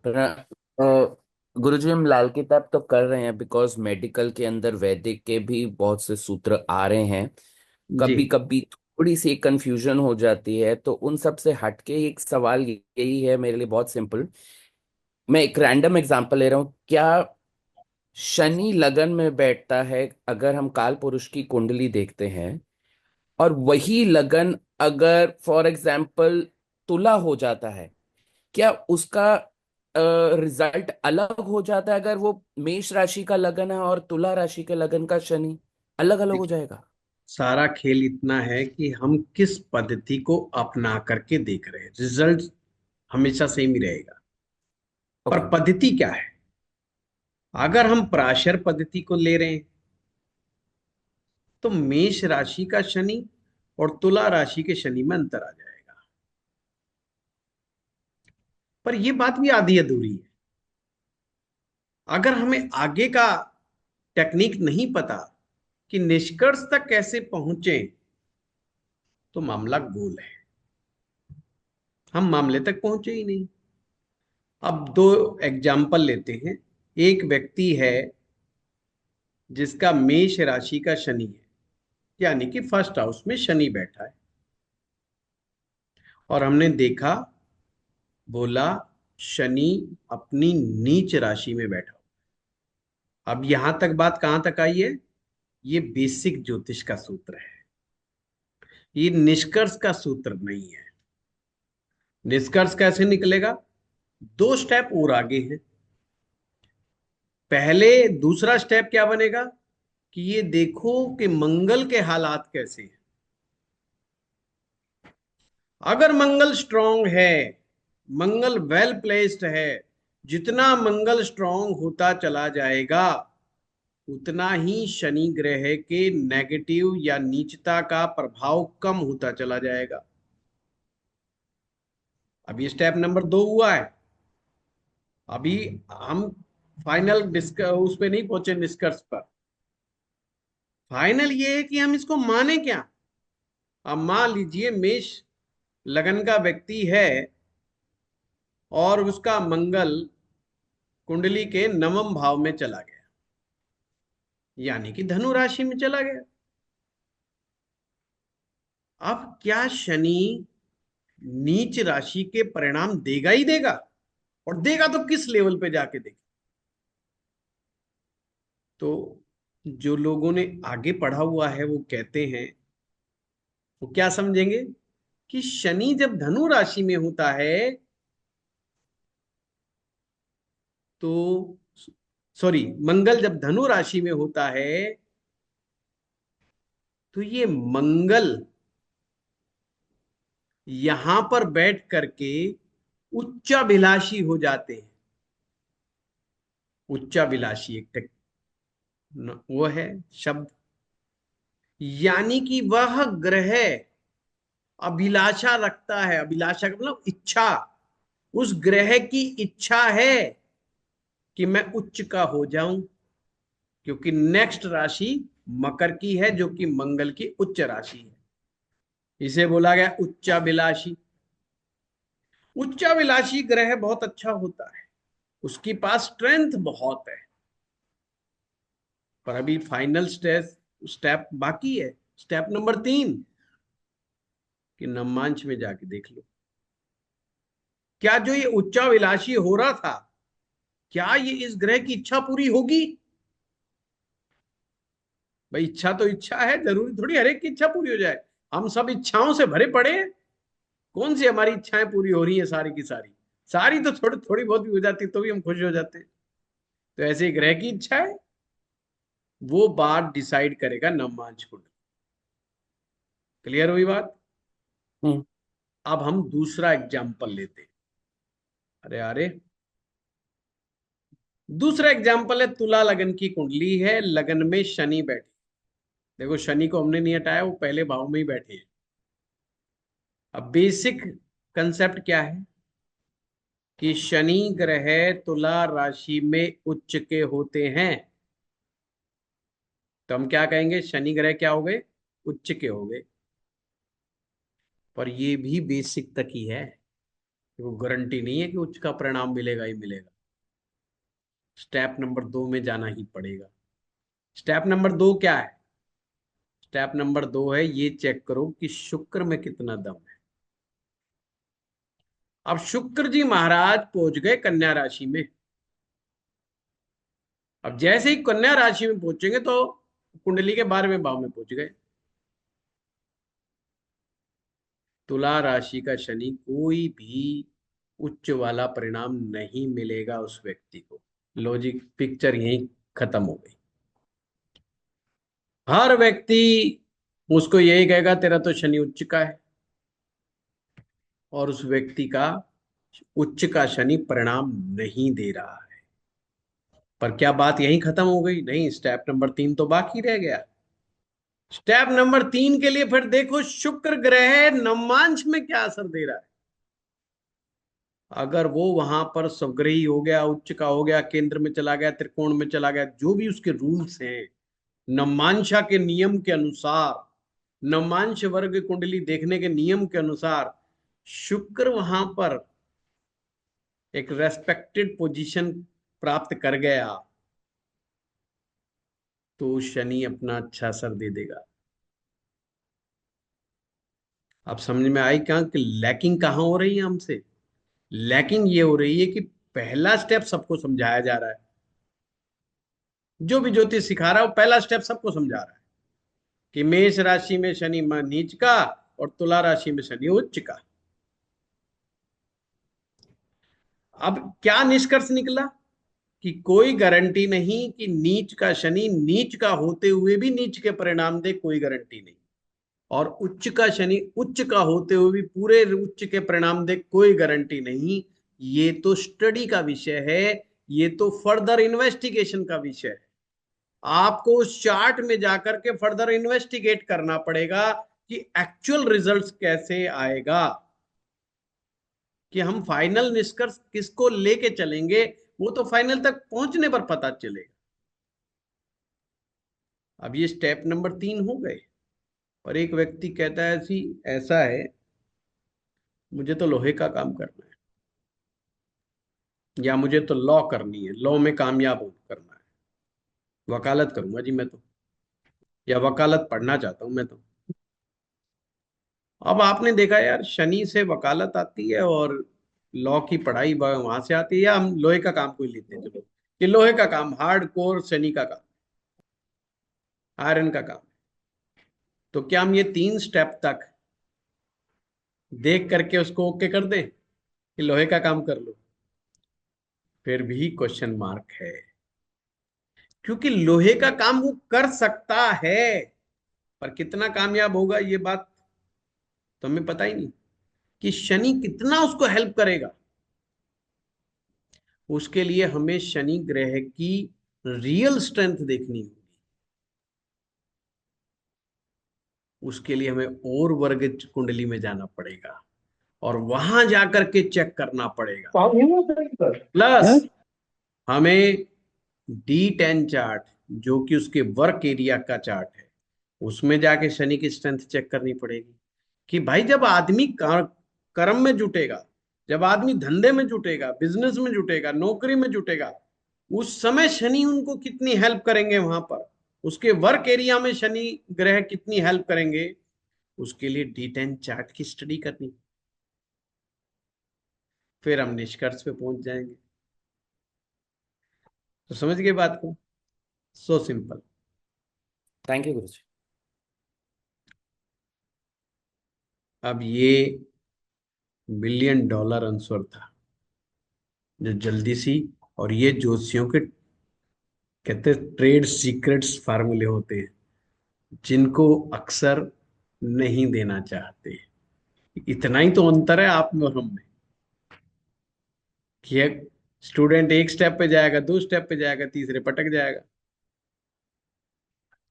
गुरुजी हम लाल किताब तो कर रहे हैं, बिकॉज मेडिकल के अंदर वैदिक के भी बहुत से सूत्र आ रहे हैं। जी। कभी कभी थोड़ी सी कंफ्यूजन हो जाती है, तो उन सब से हटके एक सवाल यही है मेरे लिए, बहुत सिंपल। मैं एक रैंडम एग्जांपल ले रहा हूँ। क्या शनि लगन में बैठता है अगर हम काल पुरुष की कुंडली देखते हैं, और वही लगन अगर फॉर एग्जाम्पल तुला हो जाता है, क्या उसका रिजल्ट अलग हो जाता है अगर वो मेष राशि का लगन है और तुला राशि के लगन का शनि अलग अलग हो देखिए, जाएगा? सारा खेल इतना है कि हम किस पद्धति को अपना करके देख रहे हैं। रिजल्ट हमेशा सेम ही रहेगा, पर ओके। पद्धति क्या है। अगर हम पराशर पद्धति को ले रहे हैं तो मेष राशि का शनि और तुला राशि के शनि में अंतर आ जाएगा। पर यह बात भी आधी अधूरी है। अगर हमें आगे का टेक्निक नहीं पता कि निष्कर्ष तक कैसे पहुंचे, तो मामला गोल है, हम मामले तक पहुंचे ही नहीं। अब दो एग्जाम्पल लेते हैं। एक व्यक्ति है जिसका मेष राशि का शनि है, यानी कि फर्स्ट हाउस में शनि बैठा है, और हमने देखा, बोला, शनि अपनी नीच राशि में बैठा। अब यहां तक बात कहां तक आई है? ये बेसिक ज्योतिष का सूत्र है, ये निष्कर्ष का सूत्र नहीं है। निष्कर्ष कैसे निकलेगा? दो स्टेप और आगे है। पहले दूसरा स्टेप क्या बनेगा कि ये देखो कि मंगल के हालात कैसे हैं। अगर मंगल स्ट्रांग है, मंगल वेल प्लेस्ड है, जितना मंगल स्ट्रांग होता चला जाएगा उतना ही शनि ग्रह के नेगेटिव या नीचता का प्रभाव कम होता चला जाएगा। अभी स्टेप नंबर 2 हुआ है। अभी हम फाइनल उस पे नहीं पहुंचे, निष्कर्ष पर। फाइनल ये है कि हम इसको माने क्या। अब मान लीजिए मेष लगन का व्यक्ति है और उसका मंगल कुंडली के नवम भाव में चला गया, यानी कि धनु राशि में चला गया। अब क्या शनि नीच राशि के परिणाम देगा ही देगा? और देगा तो किस लेवल पे जाके देगा? तो जो लोगों ने आगे पढ़ा हुआ है वो कहते हैं, वो क्या समझेंगे कि शनि जब धनु राशि में होता है तो, सॉरी, मंगल जब धनु राशि में होता है तो ये मंगल यहां पर बैठ करके उच्चाभिलाषी हो जाते हैं। उच्चाभिलाषी एक वो है शब्द, यानी कि वह ग्रह अभिलाषा रखता है। अभिलाषा का मतलब इच्छा। उस ग्रह की इच्छा है कि मैं उच्च का हो जाऊं, क्योंकि नेक्स्ट राशि मकर की है जो कि मंगल की उच्च राशि है। इसे बोला गया उच्चाभिलाषी। उच्चाभिलाषी ग्रह बहुत अच्छा होता है, उसके पास स्ट्रेंथ बहुत है। पर अभी फाइनल स्टेप बाकी है, स्टेप नंबर 3, कि नवमांश में जाके देख लो, क्या जो ये उच्चाभिलाषी हो रहा था, क्या ये इस ग्रह की इच्छा पूरी होगी? भाई इच्छा तो इच्छा है, जरूरी थोड़ी हर एक की इच्छा पूरी हो जाए। हम सब इच्छाओं से भरे पड़े हैं। कौन सी हमारी इच्छाएं पूरी हो रही है? सारी की सारी, सारी तो थोड़ी थोड़ी बहुत भी हो जाती तो भी हम खुश हो जाते हैं। तो ऐसे ही ग्रह की इच्छा है, वो बात डिसाइड करेगा नवमांश कुंडली। क्लियर हुई बात? हम्म। अब हम दूसरा एग्जाम्पल लेते हैं। अरे अरे, दूसरा एग्जाम्पल है, तुला लगन की कुंडली है, लगन में शनि बैठे। देखो शनि को हमने नहीं हटाया, वो पहले भाव में ही बैठे हैं। अब बेसिक कंसेप्ट क्या है कि शनि ग्रह तुला राशि में उच्च के होते हैं। तो हम क्या कहेंगे, शनि ग्रह क्या हो गए, उच्च के हो गए। पर ये भी बेसिक तक ही है, वो गारंटी नहीं है कि उच्च का परिणाम मिलेगा ही मिलेगा। स्टेप नंबर 2 में जाना ही पड़ेगा। स्टेप नंबर 2 क्या है? स्टेप नंबर 2 है ये चेक करो कि शुक्र में कितना दम है। अब शुक्र जी महाराज पहुंच गए कन्या राशि में। अब जैसे ही कन्या राशि में पहुंचेंगे तो कुंडली के 12वें भाव में पहुंच गए। तुला राशि का शनि कोई भी उच्च वाला परिणाम नहीं मिलेगा उस व्यक्ति को। लॉजिक पिक्चर यहीं खत्म हो गई। हर व्यक्ति उसको यही कहेगा तेरा तो शनि उच्च का है, और उस व्यक्ति का उच्च का शनि परिणाम नहीं दे रहा है। पर क्या बात यहीं खत्म हो गई? नहीं, स्टेप नंबर 3 तो बाकी रह गया। स्टेप नंबर 3 के लिए फिर देखो शुक्र ग्रह नवमांश में क्या असर दे रहा है। अगर वो वहां पर स्वग्रही हो गया, उच्च का हो गया, केंद्र में चला गया, त्रिकोण में चला गया, जो भी उसके रूल्स हैं नवमांशा के नियम के अनुसार, नवमांश वर्ग कुंडली देखने के नियम के अनुसार, शुक्र वहां पर एक रेस्पेक्टेड पोजीशन प्राप्त कर गया, तो शनि अपना अच्छा असर दे देगा। अब समझ में आई क्या कि लैकिंग कहां हो रही है हमसे? लैकिंग ये हो रही है कि पहला स्टेप सबको समझाया जा रहा है, जो भी ज्योतिष सिखा रहा है वो पहला स्टेप सबको समझा रहा है कि मेष राशि में शनि नीच का और तुला राशि में शनि उच्च का। अब क्या निष्कर्ष निकला कि कोई गारंटी नहीं कि नीच का शनि नीच का होते हुए भी नीच के परिणाम दे, कोई गारंटी नहीं। और उच्च का शनि उच्च का होते हुए भी पूरे उच्च के परिणाम दे, कोई गारंटी नहीं। ये तो स्टडी का विषय है, ये तो फर्दर इन्वेस्टिगेशन का विषय है। आपको उस चार्ट में जाकर के फर्दर इन्वेस्टिगेट करना पड़ेगा कि एक्चुअल रिजल्ट्स कैसे आएगा, कि हम फाइनल निष्कर्ष किसको लेके चलेंगे वो तो फाइनल तक पहुंचने पर पता चलेगा। अब ये स्टेप नंबर 3 हो गए। और एक व्यक्ति कहता है ऐसी ऐसा है, मुझे तो लोहे का काम करना है, या मुझे तो लॉ करनी है, लॉ में कामयाब करना है, वकालत करूंगा जी मैं तो, या वकालत पढ़ना चाहता हूं मैं तो। अब आपने देखा यार, शनि से वकालत आती है और लॉ की पढ़ाई वहां से आती है, या हम लोहे का काम कोई लेते हैं चलो कि लोहे का काम हार्ड कोर शनि का काम, आयरन का काम। तो क्या हम ये 3 स्टेप तक देख करके उसको ओके कर दें कि लोहे का काम कर लो? फिर भी क्वेश्चन मार्क है, क्योंकि लोहे का काम वो कर सकता है, पर कितना कामयाब होगा ये बात तो हमें पता ही नहीं, कि शनि कितना उसको हेल्प करेगा। उसके लिए हमें शनि ग्रह की रियल स्ट्रेंथ देखनी होगी। उसके लिए हमें और वर्ग कुंडली में जाना पड़ेगा और वहां जाकर के चेक करना पड़ेगा। प्लस हमें D10 चार्ट, जो कि उसके वर्क एरिया का चार्ट है, उसमें जाके शनि की स्ट्रेंथ चेक करनी पड़ेगी कि भाई जब आदमी कर्म में जुटेगा, जब आदमी धंधे में जुटेगा, बिजनेस में जुटेगा, नौकरी में जुटेगा, उस समय शनि उनको कितनी हेल्प करेंगे वहां पर, उसके वर्क एरिया में शनि ग्रह कितनी हेल्प करेंगे, उसके लिए D10 चार्ट की स्टडी करनी। फिर हम निष्कर्ष पे पहुंच जाएंगे। तो समझ गए बात को? So simple. थैंक यू गुरुजी। अब ये $1 बिलियन आंसर था जो जल्दी सी, और ये ज्योतिषियों के कहते ट्रेड सीक्रेट्स फार्मूले होते हैं जिनको अक्सर नहीं देना चाहते। इतना ही तो अंतर है आप में और हम में, कि एक स्टूडेंट एक स्टेप पे जाएगा, दो स्टेप पे जाएगा, तीसरे पटक जाएगा।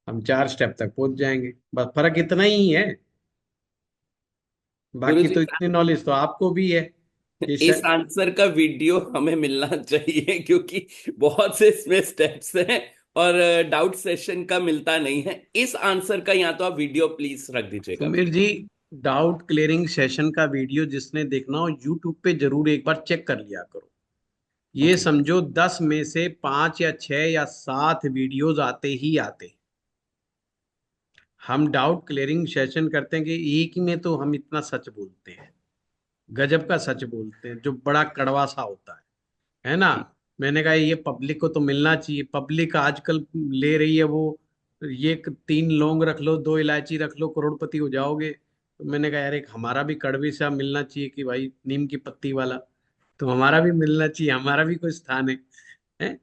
हम 4 स्टेप तक पहुंच जाएंगे, बस फर्क इतना ही है। बाकी गुरुजी, तो इतनी नॉलेज तो आपको भी है कि इस आंसर का वीडियो हमें मिलना चाहिए, क्योंकि बहुत से इसमें स्टेप्स हैं और डाउट सेशन का मिलता नहीं है। इस आंसर का या तो आप वीडियो प्लीज रख दीजिएगा सुमीर प्लीज। जी, डाउट क्लियरिंग सेशन का वीडियो जिसने देखना हो यूट्यूब पे जरूर एक बार चेक कर लिया करो। ये ओके। समझो 10 में से 5 या 7 वीडियोज आते ही आते। हम डाउट क्लियरिंग सेशन करते हैं कि एक ही में तो हम इतना सच बोलते हैं, गजब का सच बोलते हैं, जो बड़ा कड़वा सा होता है ना। मैंने कहा ये पब्लिक को तो मिलना चाहिए। पब्लिक आजकल ले रही है वो, ये 3 लौंग रख लो, 2 इलायची रख लो, करोड़पति हो जाओगे। तो मैंने कहा यार एक हमारा भी कड़वी सा मिलना चाहिए, कि भाई नीम की पत्ती वाला, तो हमारा भी मिलना चाहिए, हमारा भी कोई स्थान है?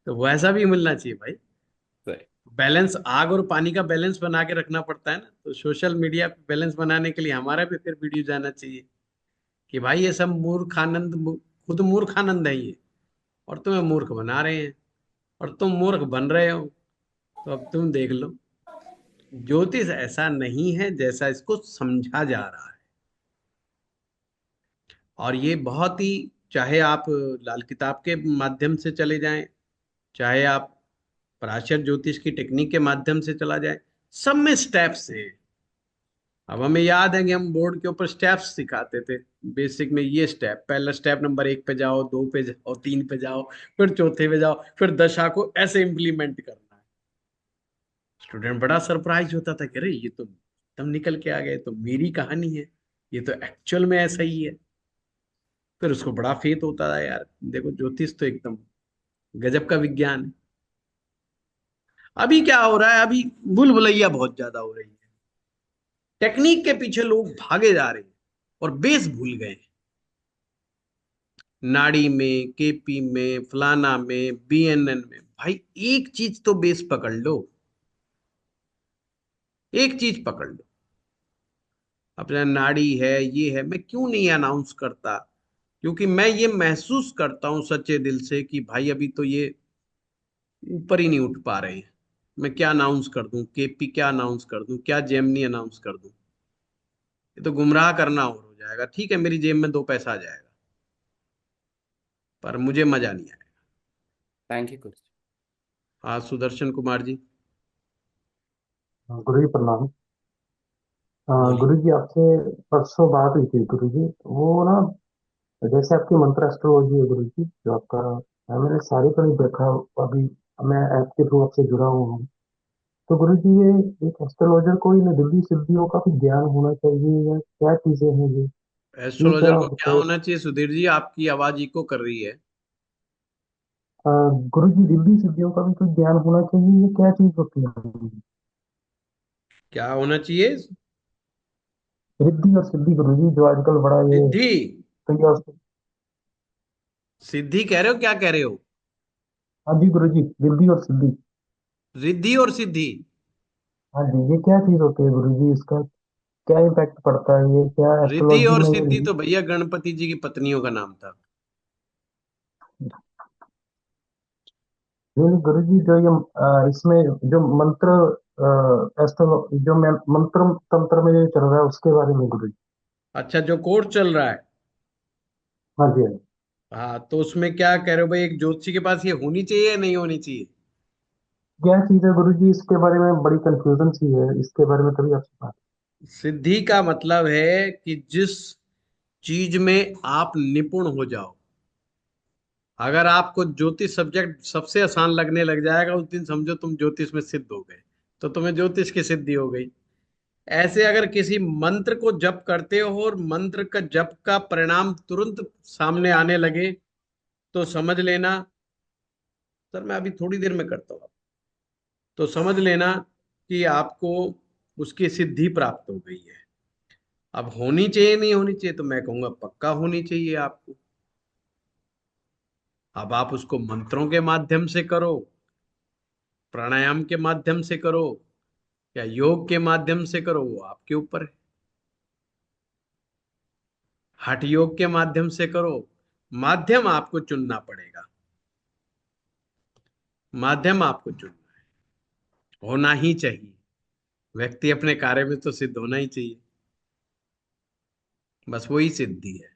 तो वैसा भी मिलना चाहिए भाई। सही। बैलेंस, आग और पानी का बैलेंस बना के रखना पड़ता है ना। तो सोशल मीडिया पे बैलेंस बनाने के लिए हमारा भी फिर वीडियो जाना चाहिए, कि भाई ये सब मूर्खानंद, खुद मूर्खानंद है ये, और तुम्हें मूर्ख बना रहे हैं, और तुम मूर्ख बन रहे हो। तो अब तुम देख लो, ज्योतिष ऐसा नहीं है जैसा इसको समझा जा रहा है। और ये बहुत ही, चाहे आप लाल किताब के माध्यम से चले जाएं, चाहे आप पराशर ज्योतिष की टेक्निक के माध्यम से चला जाए, सब में स्टेप्स हैं। अब हमें याद है कि हम बोर्ड के ऊपर स्टेप्स सिखाते थे। बेसिक में ये स्टेप, पहला स्टेप नंबर 1 पे जाओ, 2 पे जाओ, 3 पे जाओ, फिर चौथे पे जाओ, फिर दशा को ऐसे इम्प्लीमेंट करना है। स्टूडेंट बड़ा सरप्राइज होता था कि अरे ये तो एकदम निकल के आ गए, तो मेरी कहानी है, ये तो एक्चुअल में ऐसा ही है। फिर उसको बड़ा फेथ होता था यार, देखो ज्योतिष तो एकदम गजब का विज्ञान है। अभी क्या हो रहा है, अभी भूल भुलैया बहुत ज्यादा हो रही है। टेक्निक के पीछे लोग भागे जा रहे हैं और बेस भूल गए हैं। नाड़ी में, केपी में, फलाना में, बीएनएन में, भाई एक चीज तो बेस पकड़ लो, एक चीज पकड़ लो। अपना नाड़ी है, ये है, मैं क्यों नहीं अनाउंस करता? क्योंकि मैं ये महसूस करता हूं सच्चे दिल से कि भाई अभी तो ये ऊपर ही नहीं उठ पा रहे हैं। मैं क्या अनाउंस कर दूं, केपी क्या अनाउंस कर दूं, क्या जेमनी अनाउंस कर दूं? ये तो गुमराह करना और हो जाएगा। ठीक है, मेरी जेब में 2 पैसा आ जाएगा, पर मुझे मजा नहीं आएगा। थैंक यू गुरुजी। हाँ, सुदर्शन कुमार जी गुरु जी प्रणाम। बोलिए। गुरु जी आपसे परसों बात हुई थी गुरु जी। वो ना, जैसे आपकी मंत्र एस्ट्रोलॉजी है गुरु जी, जो आपका मैंने सारी तो नहीं देखा अभी, मैं ऐप के थ्रू आपसे जुड़ा हुआ हूँ। तो गुरु जी ये एक एस्ट्रोलॉजर को इन दिल्ली सिद्धियों का भी ज्ञान होना चाहिए, या क्या चीजें हैं ये क्या एस्ट्रोलॉजर को क्या होता है? होना चाहिए सुधीर जी? आपकी आवाज इको कर रही है। गुरु जी दिल्ली सिद्धियों का भी कोई ज्ञान होना चाहिए, ये क्या चीज होती है? क्या होना चाहिए? रिद्धि और सिद्धि गुरु जी, जो आजकल बड़ा ये सिद्धि? तो। सिद्धि कह रहे हो, क्या कह रहे हो? हाँ जी गुरु जी, रिद्धि और सिद्धि। रिद्धि और सिद्धि? हाँ जी, ये क्या चीज होती है गुरु जी, इसका क्या इम्पैक्ट पड़ता है, ये क्या रिद्धि एस्ट्रोलॉजी और में सिद्धि ये? तो भैया गणपति जी की पत्नियों का नाम था। नहीं गुरु जी, जो ये इसमें जो मंत्र एस्ट्रो जो मंत्र तंत्र में जो चल रहा है उसके बारे में गुरु जी। अच्छा, जो कोर्स चल रहा है। हाँ जी, हाँ जी। हाँ, तो उसमें क्या कह रहे हो भाई, एक ज्योतिषी के पास ये होनी चाहिए या नहीं होनी चाहिए? क्या चीज है गुरु जी, इसके बारे में बड़ी कंफ्यूजन सी है, इसके बारे में तभी आपसे बात। सिद्धि का मतलब है कि जिस चीज में आप निपुण हो जाओ। अगर आपको ज्योतिष सब्जेक्ट सबसे आसान लगने लग जाएगा, उस दिन समझो तुम ज्योतिष में सिद्ध हो गए, तो तुम्हें ज्योतिष की सिद्धि हो गई। ऐसे अगर किसी मंत्र को जप करते हो और मंत्र का जप का परिणाम तुरंत सामने आने लगे, तो समझ लेना, सर मैं अभी थोड़ी देर में करता हूँ, तो समझ लेना कि आपको उसकी सिद्धि प्राप्त हो गई है। अब होनी चाहिए नहीं होनी चाहिए, तो मैं कहूंगा पक्का होनी चाहिए आपको। अब आप उसको मंत्रों के माध्यम से करो, प्राणायाम के माध्यम से करो, या योग के माध्यम से करो, वो आपके ऊपर है। हठ योग के माध्यम से करो, माध्यम आपको चुनना पड़ेगा। माध्यम आपको चुनना है, होना ही चाहिए। व्यक्ति अपने कार्य में तो सिद्ध होना ही चाहिए, बस वही सिद्धि है।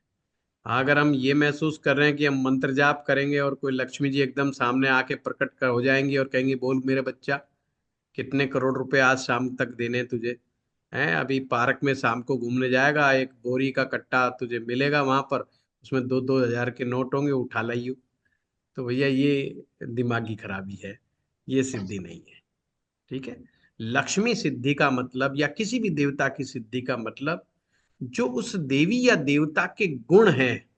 अगर हम ये महसूस कर रहे हैं कि हम मंत्र जाप करेंगे और कोई लक्ष्मी जी एकदम सामने आके प्रकट कर हो जाएंगी और कहेंगी बोल मेरे बच्चा, कितने करोड़ रुपए आज शाम तक देने हैं तुझे, हैं अभी पार्क में शाम को घूमने जाएगा, एक बोरी का कट्टा तुझे मिलेगा वहां पर, उसमें 2-2 हजार के नोट होंगे, उठा लाइयो। तो भैया ये दिमागी खराबी है, ये सिद्धि नहीं है। ठीक है। लक्ष्मी सिद्धि का मतलब, या किसी भी देवता की सिद्धि का मतलब, जो उस देवी या देवता के गुण हैं,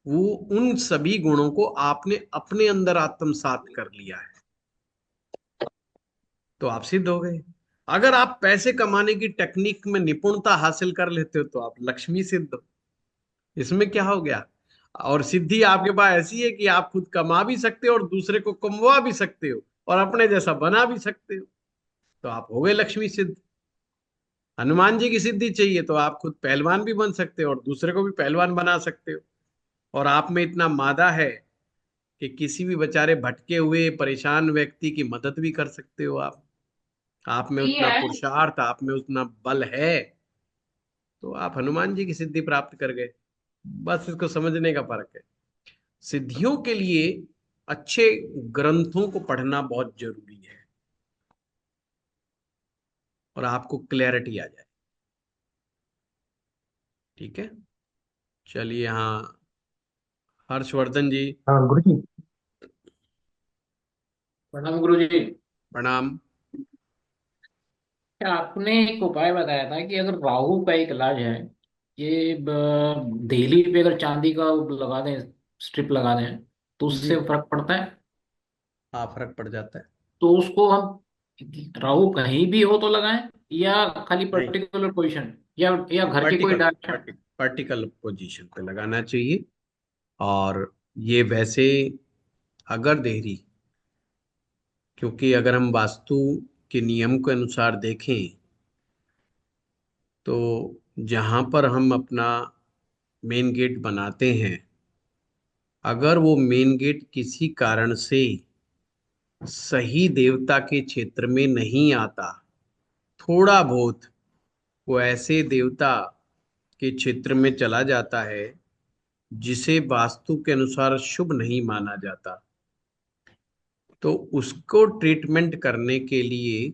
वो उन सभी गुणों को आपने अपने अंदर आत्मसात कर लिया है, तो आप सिद्ध हो गए। अगर आप पैसे कमाने की टेक्निक में निपुणता हासिल कर लेते हो तो आप लक्ष्मी सिद्ध हो। इसमें क्या हो गया? और सिद्धि आपके पास ऐसी है कि आप खुद कमा भी सकते हो और दूसरे को कमवा भी सकते हो और अपने जैसा बना भी सकते हो, तो आप हो गए लक्ष्मी सिद्ध। हनुमान जी की सिद्धि चाहिए तो आप खुद पहलवान भी बन सकते हो और दूसरे को भी पहलवान बना सकते हो। और आप में इतना मादा है कि किसी भी बेचारे भटके हुए परेशान व्यक्ति की मदद भी कर सकते हो आप में उतना पुरुषार्थ, आप में उतना बल है, तो आप हनुमान जी की सिद्धि प्राप्त कर गए। बस इसको समझने का फर्क है। सिद्धियों के लिए अच्छे ग्रंथों को पढ़ना बहुत जरूरी है और आपको क्लैरिटी आ जाए। ठीक है। चलिए, हाँ, हर्षवर्धन जी। हाँ गुरु जी। प्रणाम गुरु जी। प्रणाम। क्या आपने एक उपाय बताया था कि अगर राहु का एक इलाज है, ये देहली पे अगर चांदी का वो लगा दें, स्ट्रिप लगा दें, तो जी, उससे फर्क पड़ता है? हाँ, फर्क पड़ जाता है। तो उसको हम राहु कहीं भी हो तो लगाएं, या खाली नहीं, पर्टिकुलर पोजीशन, या घर के कोई वर्टिकल डायरेक्शन? वर्टिकल पोजीशन पे लगाना चाहिए। और ये वैसे, अगर देहरी, क्योंकि अगर हम वास्तु के नियम के अनुसार देखें तो जहां पर हम अपना मेन गेट बनाते हैं, अगर वो मेन गेट किसी कारण से सही देवता के क्षेत्र में नहीं आता, थोड़ा बहुत वो ऐसे देवता के क्षेत्र में चला जाता है जिसे वास्तु के अनुसार शुभ नहीं माना जाता, तो उसको ट्रीटमेंट करने के लिए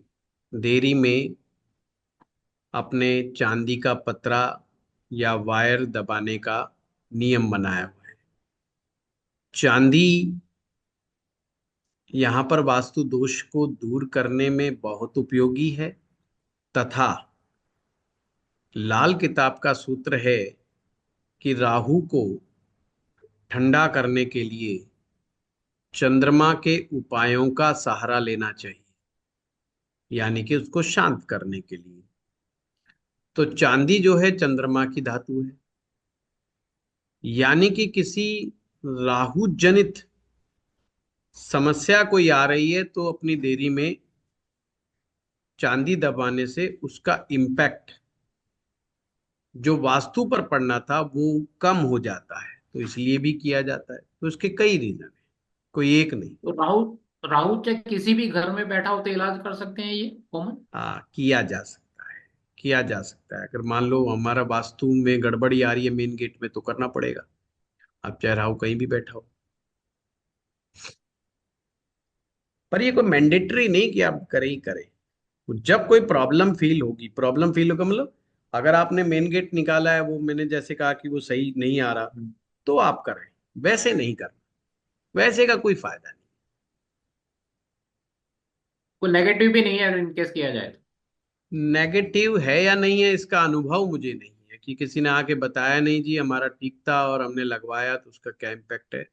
देरी में अपने चांदी का पतरा या वायर दबाने का नियम बनाया हुआ है। चांदी यहाँ पर वास्तु दोष को दूर करने में बहुत उपयोगी है, तथा लाल किताब का सूत्र है कि राहु को ठंडा करने के लिए चंद्रमा के उपायों का सहारा लेना चाहिए, यानी कि उसको शांत करने के लिए। तो चांदी जो है चंद्रमा की धातु है, यानी कि किसी राहु जनित समस्या कोई आ रही है तो अपनी देरी में चांदी दबाने से उसका इम्पैक्ट जो वास्तु पर पड़ना था वो कम हो जाता है, तो इसलिए भी किया जाता है। तो इसके कई रीजन है, कोई एक नहीं। तो राहु राहु चाहे किसी भी घर में बैठा हो तो इलाज कर सकते हैं, ये कॉमन? हाँ, किया जा सकता है, किया जा सकता है। अगर मान लो हमारा वास्तु में गड़बड़ी आ रही है मेन गेट में, तो करना पड़ेगा, आप चाहे राहु कहीं भी बैठा हो। पर ये कोई मैंडेटरी नहीं कि आप करें ही करें। जब कोई प्रॉब्लम फील होगी, प्रॉब्लम फील होगा मतलब अगर आपने मेन गेट निकाला है, वो मैंने जैसे कहा कि वो सही नहीं आ रहा, तो आप करें, वैसे नहीं करना, वैसे का कोई फायदा नहीं। कोई नेगेटिव भी नहीं है अगर इनकेस किया जाए तो? नेगेटिव है या नहीं है इसका अनुभव मुझे नहीं है, कि किसी ने आके बताया नहीं जी हमारा ठीक था और हमने लगवाया तो उसका क्या इम्पैक्ट है।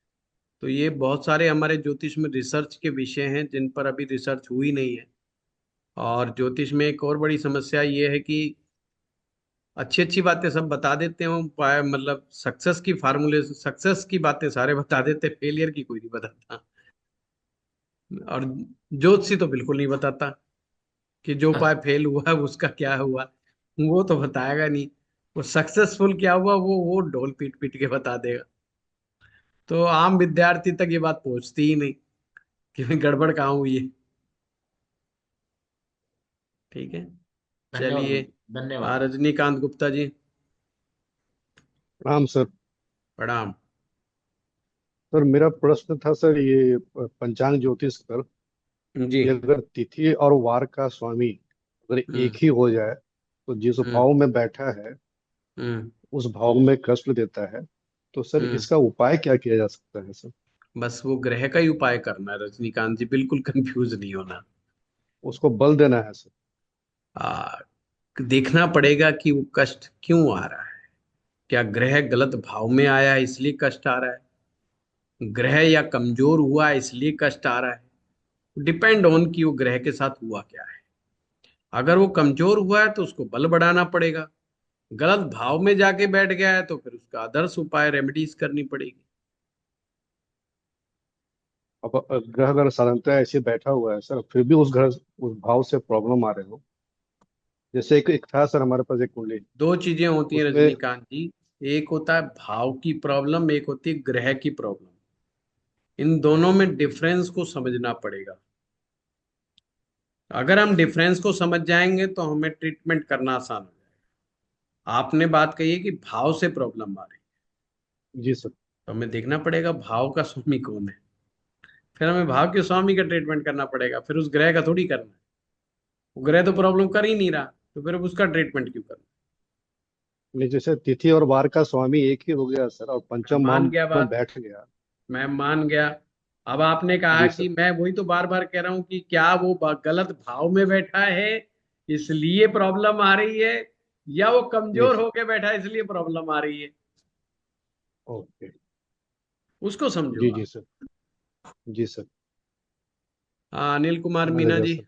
तो ये बहुत सारे हमारे ज्योतिष में रिसर्च के विषय हैं जिन पर अभी रिसर्च हुई नहीं है। और ज्योतिष में एक और बड़ी समस्या ये है कि अच्छी अच्छी बातें सब बता देते हो, मतलब सक्सेस की फार्मूले, सक्सेस की बातें सारे बता देते, फेलियर की कोई नहीं बताता। और ज्योतिषी तो बिल्कुल नहीं बताता। कि जो उपाय फेल हुआ है उसका क्या हुआ, वो तो बताएगा नहीं। वो सक्सेसफुल क्या हुआ वो ढोल पीट पीट के बता देगा। तो आम विद्यार्थी तक ये बात पहुंचती ही नहीं कि मैं गड़बड़ कहाँ हुई है। ठीक है। धन्यवाद चलिए। गुरु जी, धन्यवाद। रजनीकांत गुप्ता जी। राम सर। प्रणाम। सर मेरा प्रश्न था सर, ये पंचांग ज्योतिष पर, जी। कि अगर तिथि और वार का स्वामी अगर हम्म। एक ही हो जाए तो जिस हम्म। भाव में बैठा है हम्म। उस भाव में कष्ट देता है, तो सर हम्म। इसका उपाय क्या किया जा सकता है सर? बस वो ग्रह का ही उपाय करना है रजनीकांत जी, बिल्कुल कंफ्यूज नहीं होना। उसको बल देना है सर? आ, देखना पड़ेगा कि वो कष्ट क्यों आ रहा है। क्या ग्रह गलत भाव में आया है इसलिए कष्ट आ रहा है, ग्रह या कमजोर हुआ है इसलिए कष्ट आ रहा है। डिपेंड ऑन कि वो ग्रह के साथ हुआ क्या है। अगर वो कमजोर हुआ है तो उसको बल बढ़ाना पड़ेगा। गलत भाव में जाके बैठ गया है तो फिर उसका आदर्श उपाय रेमेडीज करनी पड़ेगी। अब ग्रह अगर साधारणतः ऐसे बैठा हुआ है सर, फिर भी उस भाव से प्रॉब्लम आ रहे हो, जैसे एक था सर हमारे पास एक कुंडली, दो चीजें होती हैं उसमें। रजनीकांत जी। एक होता है भाव की प्रॉब्लम, एक होती है ग्रह की प्रॉब्लम। इन दोनों में डिफरेंस को समझना पड़ेगा। अगर हम डिफरेंस को समझ जाएंगे तो हमें ट्रीटमेंट करना आसान हो जाएगा। आपने बात कही है कि भाव से प्रॉब्लम आ रही है, जी सर। तो हमें देखना पड़ेगा भाव का स्वामी कौन है। फिर हमें भाव के स्वामी का ट्रीटमेंट करना पड़ेगा, फिर उस ग्रह का थोड़ी करना है। वो ग्रह तो प्रॉब्लम कर ही नहीं रहा, तो फिर उसका ट्रीटमेंट क्यों करना। नहीं, जैसे तिथि और वार का स्वामी एक ही हो गया सर और मैं पंचम भाव मान गया में बात, बैठ गया। मैं मान गया। अब आपने कहा जी कि सर। मैं वही तो बार बार कह रहा हूं कि क्या वो गलत भाव में बैठा है इसलिए प्रॉब्लम आ रही है, या वो जी कमजोर सर। होके बैठा है इसलिए प्रॉब्लम आ रही है। ओके। उसको समझो जी जी आप। सर। जी सर। हाँ, अनिल कुमार समझ आ मीना गया जी। सर।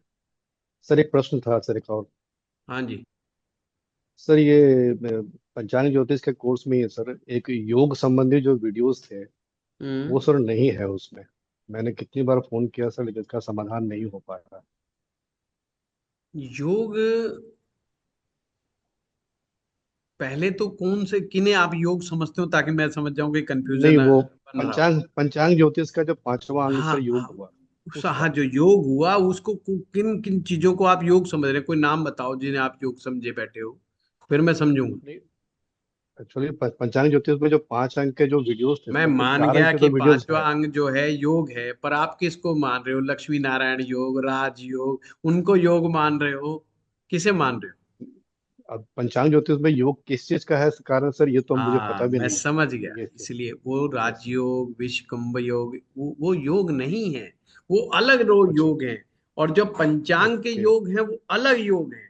सर एक प्रश्न था सर, एक और। हाँ जी। सर ये पंचांग ज्योतिष के कोर्स में ही है सर, एक योग संबंधी जो वीडियोस थे वो हम्म। सर नहीं है उसमें। मैंने कितनी बार फोन किया सर, लेकिन इसका समाधान नहीं हो पाया। योग, पहले तो कौन से किन्हें आप योग समझते हो, ताकि मैं समझ जाऊं कि नहीं, कंफ्यूजन वो बन रहा हो। पंचांग पंचांग ज्योतिष का जो पांचवा अंग हाँ सर योग हाँ। हुआ, हाँ, उसका। जो योग हुआ उसको किन किन चीजों को आप योग समझ रहे हैं, कोई नाम बताओ जिन्हें आप योग समझे बैठे हो, फिर मैं समझूंगा। नहीं, एक्चुअली पंचांग ज्योतिष में जो पांच अंग के जो वीडियोस थे मैं सर, तो मान चार अंग गया के कि तो वीडियोस पांचवा है। अंग जो है योग है, पर आप किसको मान रहे हो, लक्ष्मी नारायण योग, राज योग, उनको योग मान रहे हो, किसे मान रहे हो। अब पंचांग ज्योतिष में योग किस चीज का है कारण सर, ये तो मुझे हाँ, पता भी मैं नहीं है। समझ गया, ये चीज। इसलिए वो जी सर। राजयोग विश्वकर्म योग वो योग नहीं है। वो अलग अच्छा। योग है। और जो पंचांग के ओके। योग हैं वो अलग योग हैं।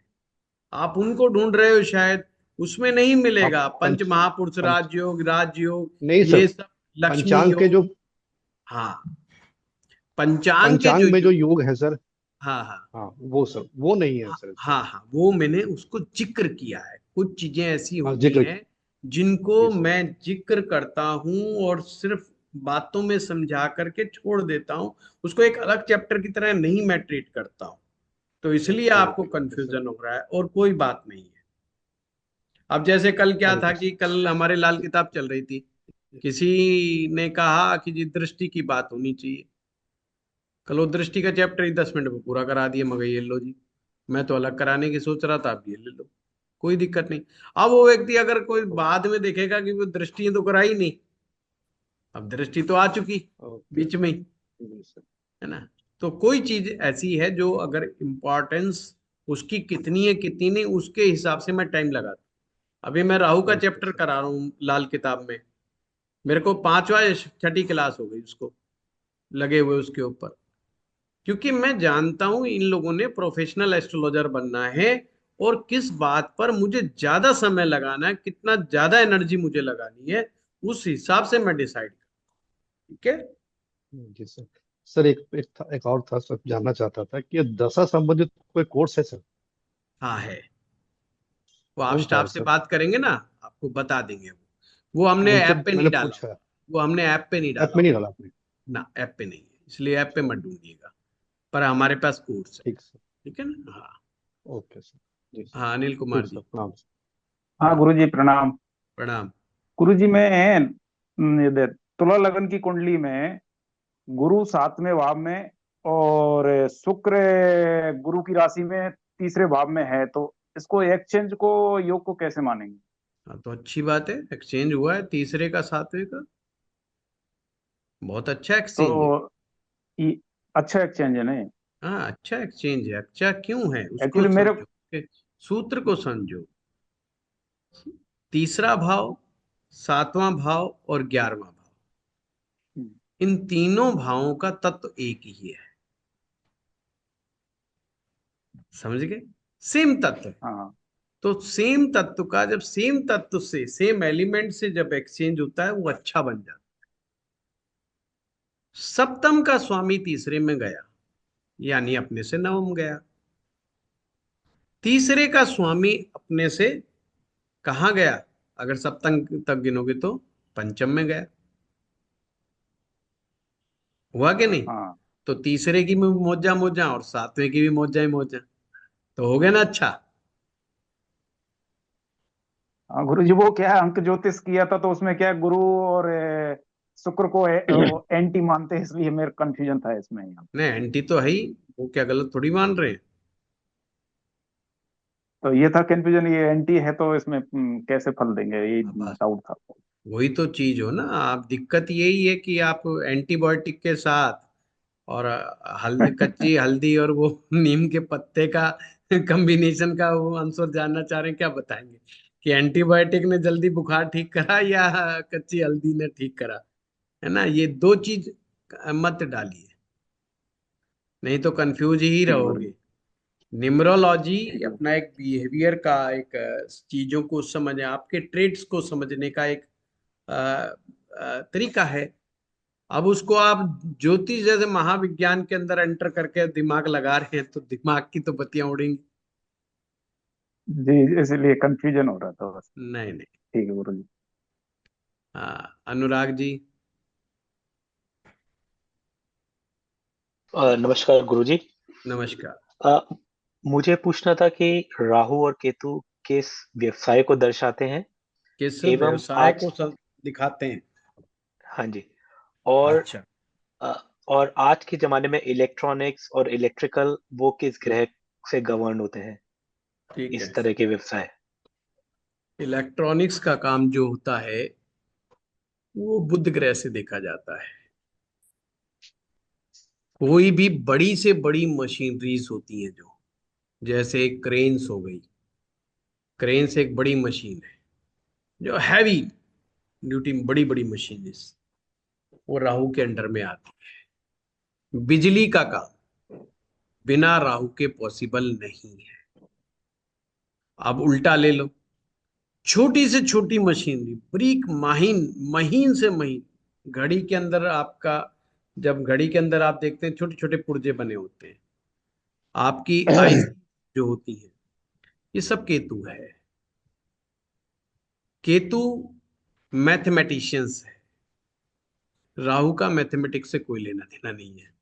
आप उनको ढूंढ रहे हो शायद, उसमें नहीं हाँ। मिलेगा पंच पंच महापुरुष पंच राजयोग, राजयोग, नहीं सर, ये सब, लक्ष्मी पंचांग के योग। जो हाँ, पंचांग के जो पंचांग में जो योग। योग है सर, हाँ हाँ। हाँ वो सर वो नहीं है हाँ सर इसमें। हाँ हाँ, वो मैंने उसको जिक्र किया है। कुछ चीजें ऐसी हाँ होती जिक्र। हैं जिनको जी सर। मैं जिक्र करता हूं और सिर्फ बातों में समझा करके छोड़ देता हूं। उसको एक अलग चैप्टर की तरह नहीं मैं ट्रीट करता हूं। तो इसलिए ओके आपको ओके ओके सर। कंफ्यूजन हो रहा है, और कोई बात नहीं है। अब जैसे कल क्या था थैंक यू कि कल हमारे लाल किताब चल रही थी, किसी ने कहा कि जी दृष्टि की बात होनी चाहिए। कल वो दृष्टि का चैप्टर ही 10 मिनट में पूरा करा दिया, मगर ये लो जी, मैं तो अलग कराने की सोच रहा था, आप ये ले लो, कोई दिक्कत नहीं। अब वो व्यक्ति अगर कोई सर। बाद में देखेगा कि वो दृष्टि तो कराई नहीं, अब दृष्टि तो आ चुकी ओके। बीच में ही, जी सर। है ना। तो कोई चीज ऐसी है जो अगर इम्पोर्टेंस उसकी कितनी है कितनी नहीं, उसके हिसाब से मैं टाइम लगाता हूं। अभी मैं राहु का ओके चैप्टर सर। करा रहा हूँ लाल किताब में। मेरे को पांचवा या छठी क्लास हो गई उसको लगे हुए उसके ऊपर, क्योंकि मैं जानता हूं इन लोगों ने प्रोफेशनल एस्ट्रोलॉजर बनना है, और किस बात पर मुझे ज्यादा समय लगाना है, कितना ज्यादा एनर्जी मुझे लगानी है, उस हिसाब से मैं डिसाइड करूं। ठीक है। जी सर। सर एक और था सर, जानना चाहता था कि ये दशा संबंधित कोई कोर्स है सर? हाँ है। वो आप कौन सा है स्टाफ से सर? बात करेंगे ना, आपको बता देंगे। वो हमने उनसे ऐप पे नहीं मैंने डाला पूछा। हुआ। वो हमने ऐप पे नहीं ऐप डाला में नहीं हुआ। डाला आपने? ना, ऐप पे नहीं है, इसलिए ऐप पे मत ढूंढिएगा। पर हमारे पास कोर्स है। ठीक सर। ठीक है ना। हाँ। Okay sir. जी सर। हाँ अनिल कुमार ठीक सर, जी, प्रणाम सर। हाँ गुरु जी प्रणाम। प्रणाम। गुरु जी मैं तुला लगन की कुंडली में गुरु 7वें भाव में और शुक्र गुरु की राशि में तीसरे भाव में है, तो इसको एक्सचेंज को योग को कैसे मानेंगे? हाँ तो अच्छी बात है, एक्सचेंज हुआ है तीसरे का सातवें का, बहुत अच्छा एक्सचेंज है। तो ये अच्छा एक्सचेंज है नहीं? हाँ अच्छा एक्सचेंज है, अच्छा क्यों है उसको एक्चुअली मेरे समझो, उसके सूत्र को समझो। तीसरा भाव, सातवां भाव और 11वां भाव, इन तीनों भावों का तत्व एक ही है, समझ गए, सेम तत्व है। हाँ तो सेम तत्व का जब सेम तत्व से, सेम एलिमेंट से जब एक्सचेंज होता है वो अच्छा बन जाता है। सप्तम का स्वामी तीसरे में गया, यानी अपने से नवम गया। तीसरे का स्वामी अपने से कहाँ गया, अगर सप्तम तक गिनोगे तो पंचम में गया। हुआ कि नहीं? हाँ तो तीसरे की भी मौजा मौजा और सातवें की भी मौजा ही मौजा, तो हो गया ना अच्छा। हाँ गुरु जी, वो क्या है, अंक ज्योतिष किया था तो उसमें क्या है, गुरु और शुक्र को एंटी मानते हैं, इसलिए मेरा कंफ्यूजन था इसमें यहाँ। नहीं एंटी तो है ही, वो क्या गलत थोड़ी मान रहे हैं। तो ये था कंफ्यूजन, ये एंटी है तो इसमें कैसे फल देंगे, ये हाँ, बस डाउट था। वही तो चीज हो ना, आप दिक्कत यही है कि आप एंटीबायोटिक के साथ और हल्दी, कच्ची हल्दी और वो नीम के पत्ते का कॉम्बिनेशन का वो आंसर जानना चाह रहे हैं, क्या बताएंगे कि एंटीबायोटिक ने जल्दी बुखार ठीक करा या कच्ची हल्दी ने ठीक करा, है ना, ये दो चीज मत डालिए, नहीं तो कंफ्यूज ही ठीक है गुरु जी। रहोगे। न्यूमरोलॉजी ठीक है। अपना एक बिहेवियर का एक चीजों को समझ, आपके ट्रेड्स को समझने का एक तरीका है। अब उसको आप ज्योतिष जैसे महाविज्ञान के अंदर एंटर करके दिमाग लगा रहे हैं तो दिमाग की तो बत्तियां उड़ेंगी। जी इसलिए कंफ्यूजन हो रहा था बस। नहीं नहीं। ठीक है गुरु जी। हाँ अनुराग जी। नमस्कार गुरुजी। नमस्कार। अ, मुझे पूछना था कि राहु और केतु किस व्यवसाय को दर्शाते हैं किस एवं व्यवसाय आज। को दिखाते हैं? हाँ जी। और अच्छा। अ, और आज के जमाने में इलेक्ट्रॉनिक्स और इलेक्ट्रिकल वो किस ग्रह से गवर्न होते हैं, ठीक है। इस तरह के व्यवसाय। इलेक्ट्रॉनिक्स का काम जो होता है वो बुध ग्रह से देखा जाता है। कोई भी बड़ी से बड़ी मशीनरीज होती हैं जो, जैसे क्रेन्स हो गई, क्रेन्स एक बड़ी मशीन है जो हैवी ड्यूटी, बड़ी बड़ी मशीन, वो राहु के अंडर में आती है। बिजली का काम बिना राहु के पॉसिबल नहीं है। अब उल्टा ले लो, छोटी से छोटी मशीनरी, ब्रीक महीन, महीन से महीन, घड़ी के अंदर आपका, जब घड़ी के अंदर आप देखते हैं छोटे छोटे पुर्जे बने होते हैं, आपकी आईसी जो होती है, ये सब केतु है। केतु मैथमेटिशियंस है, राहु का मैथमेटिक्स से कोई लेना देना नहीं है।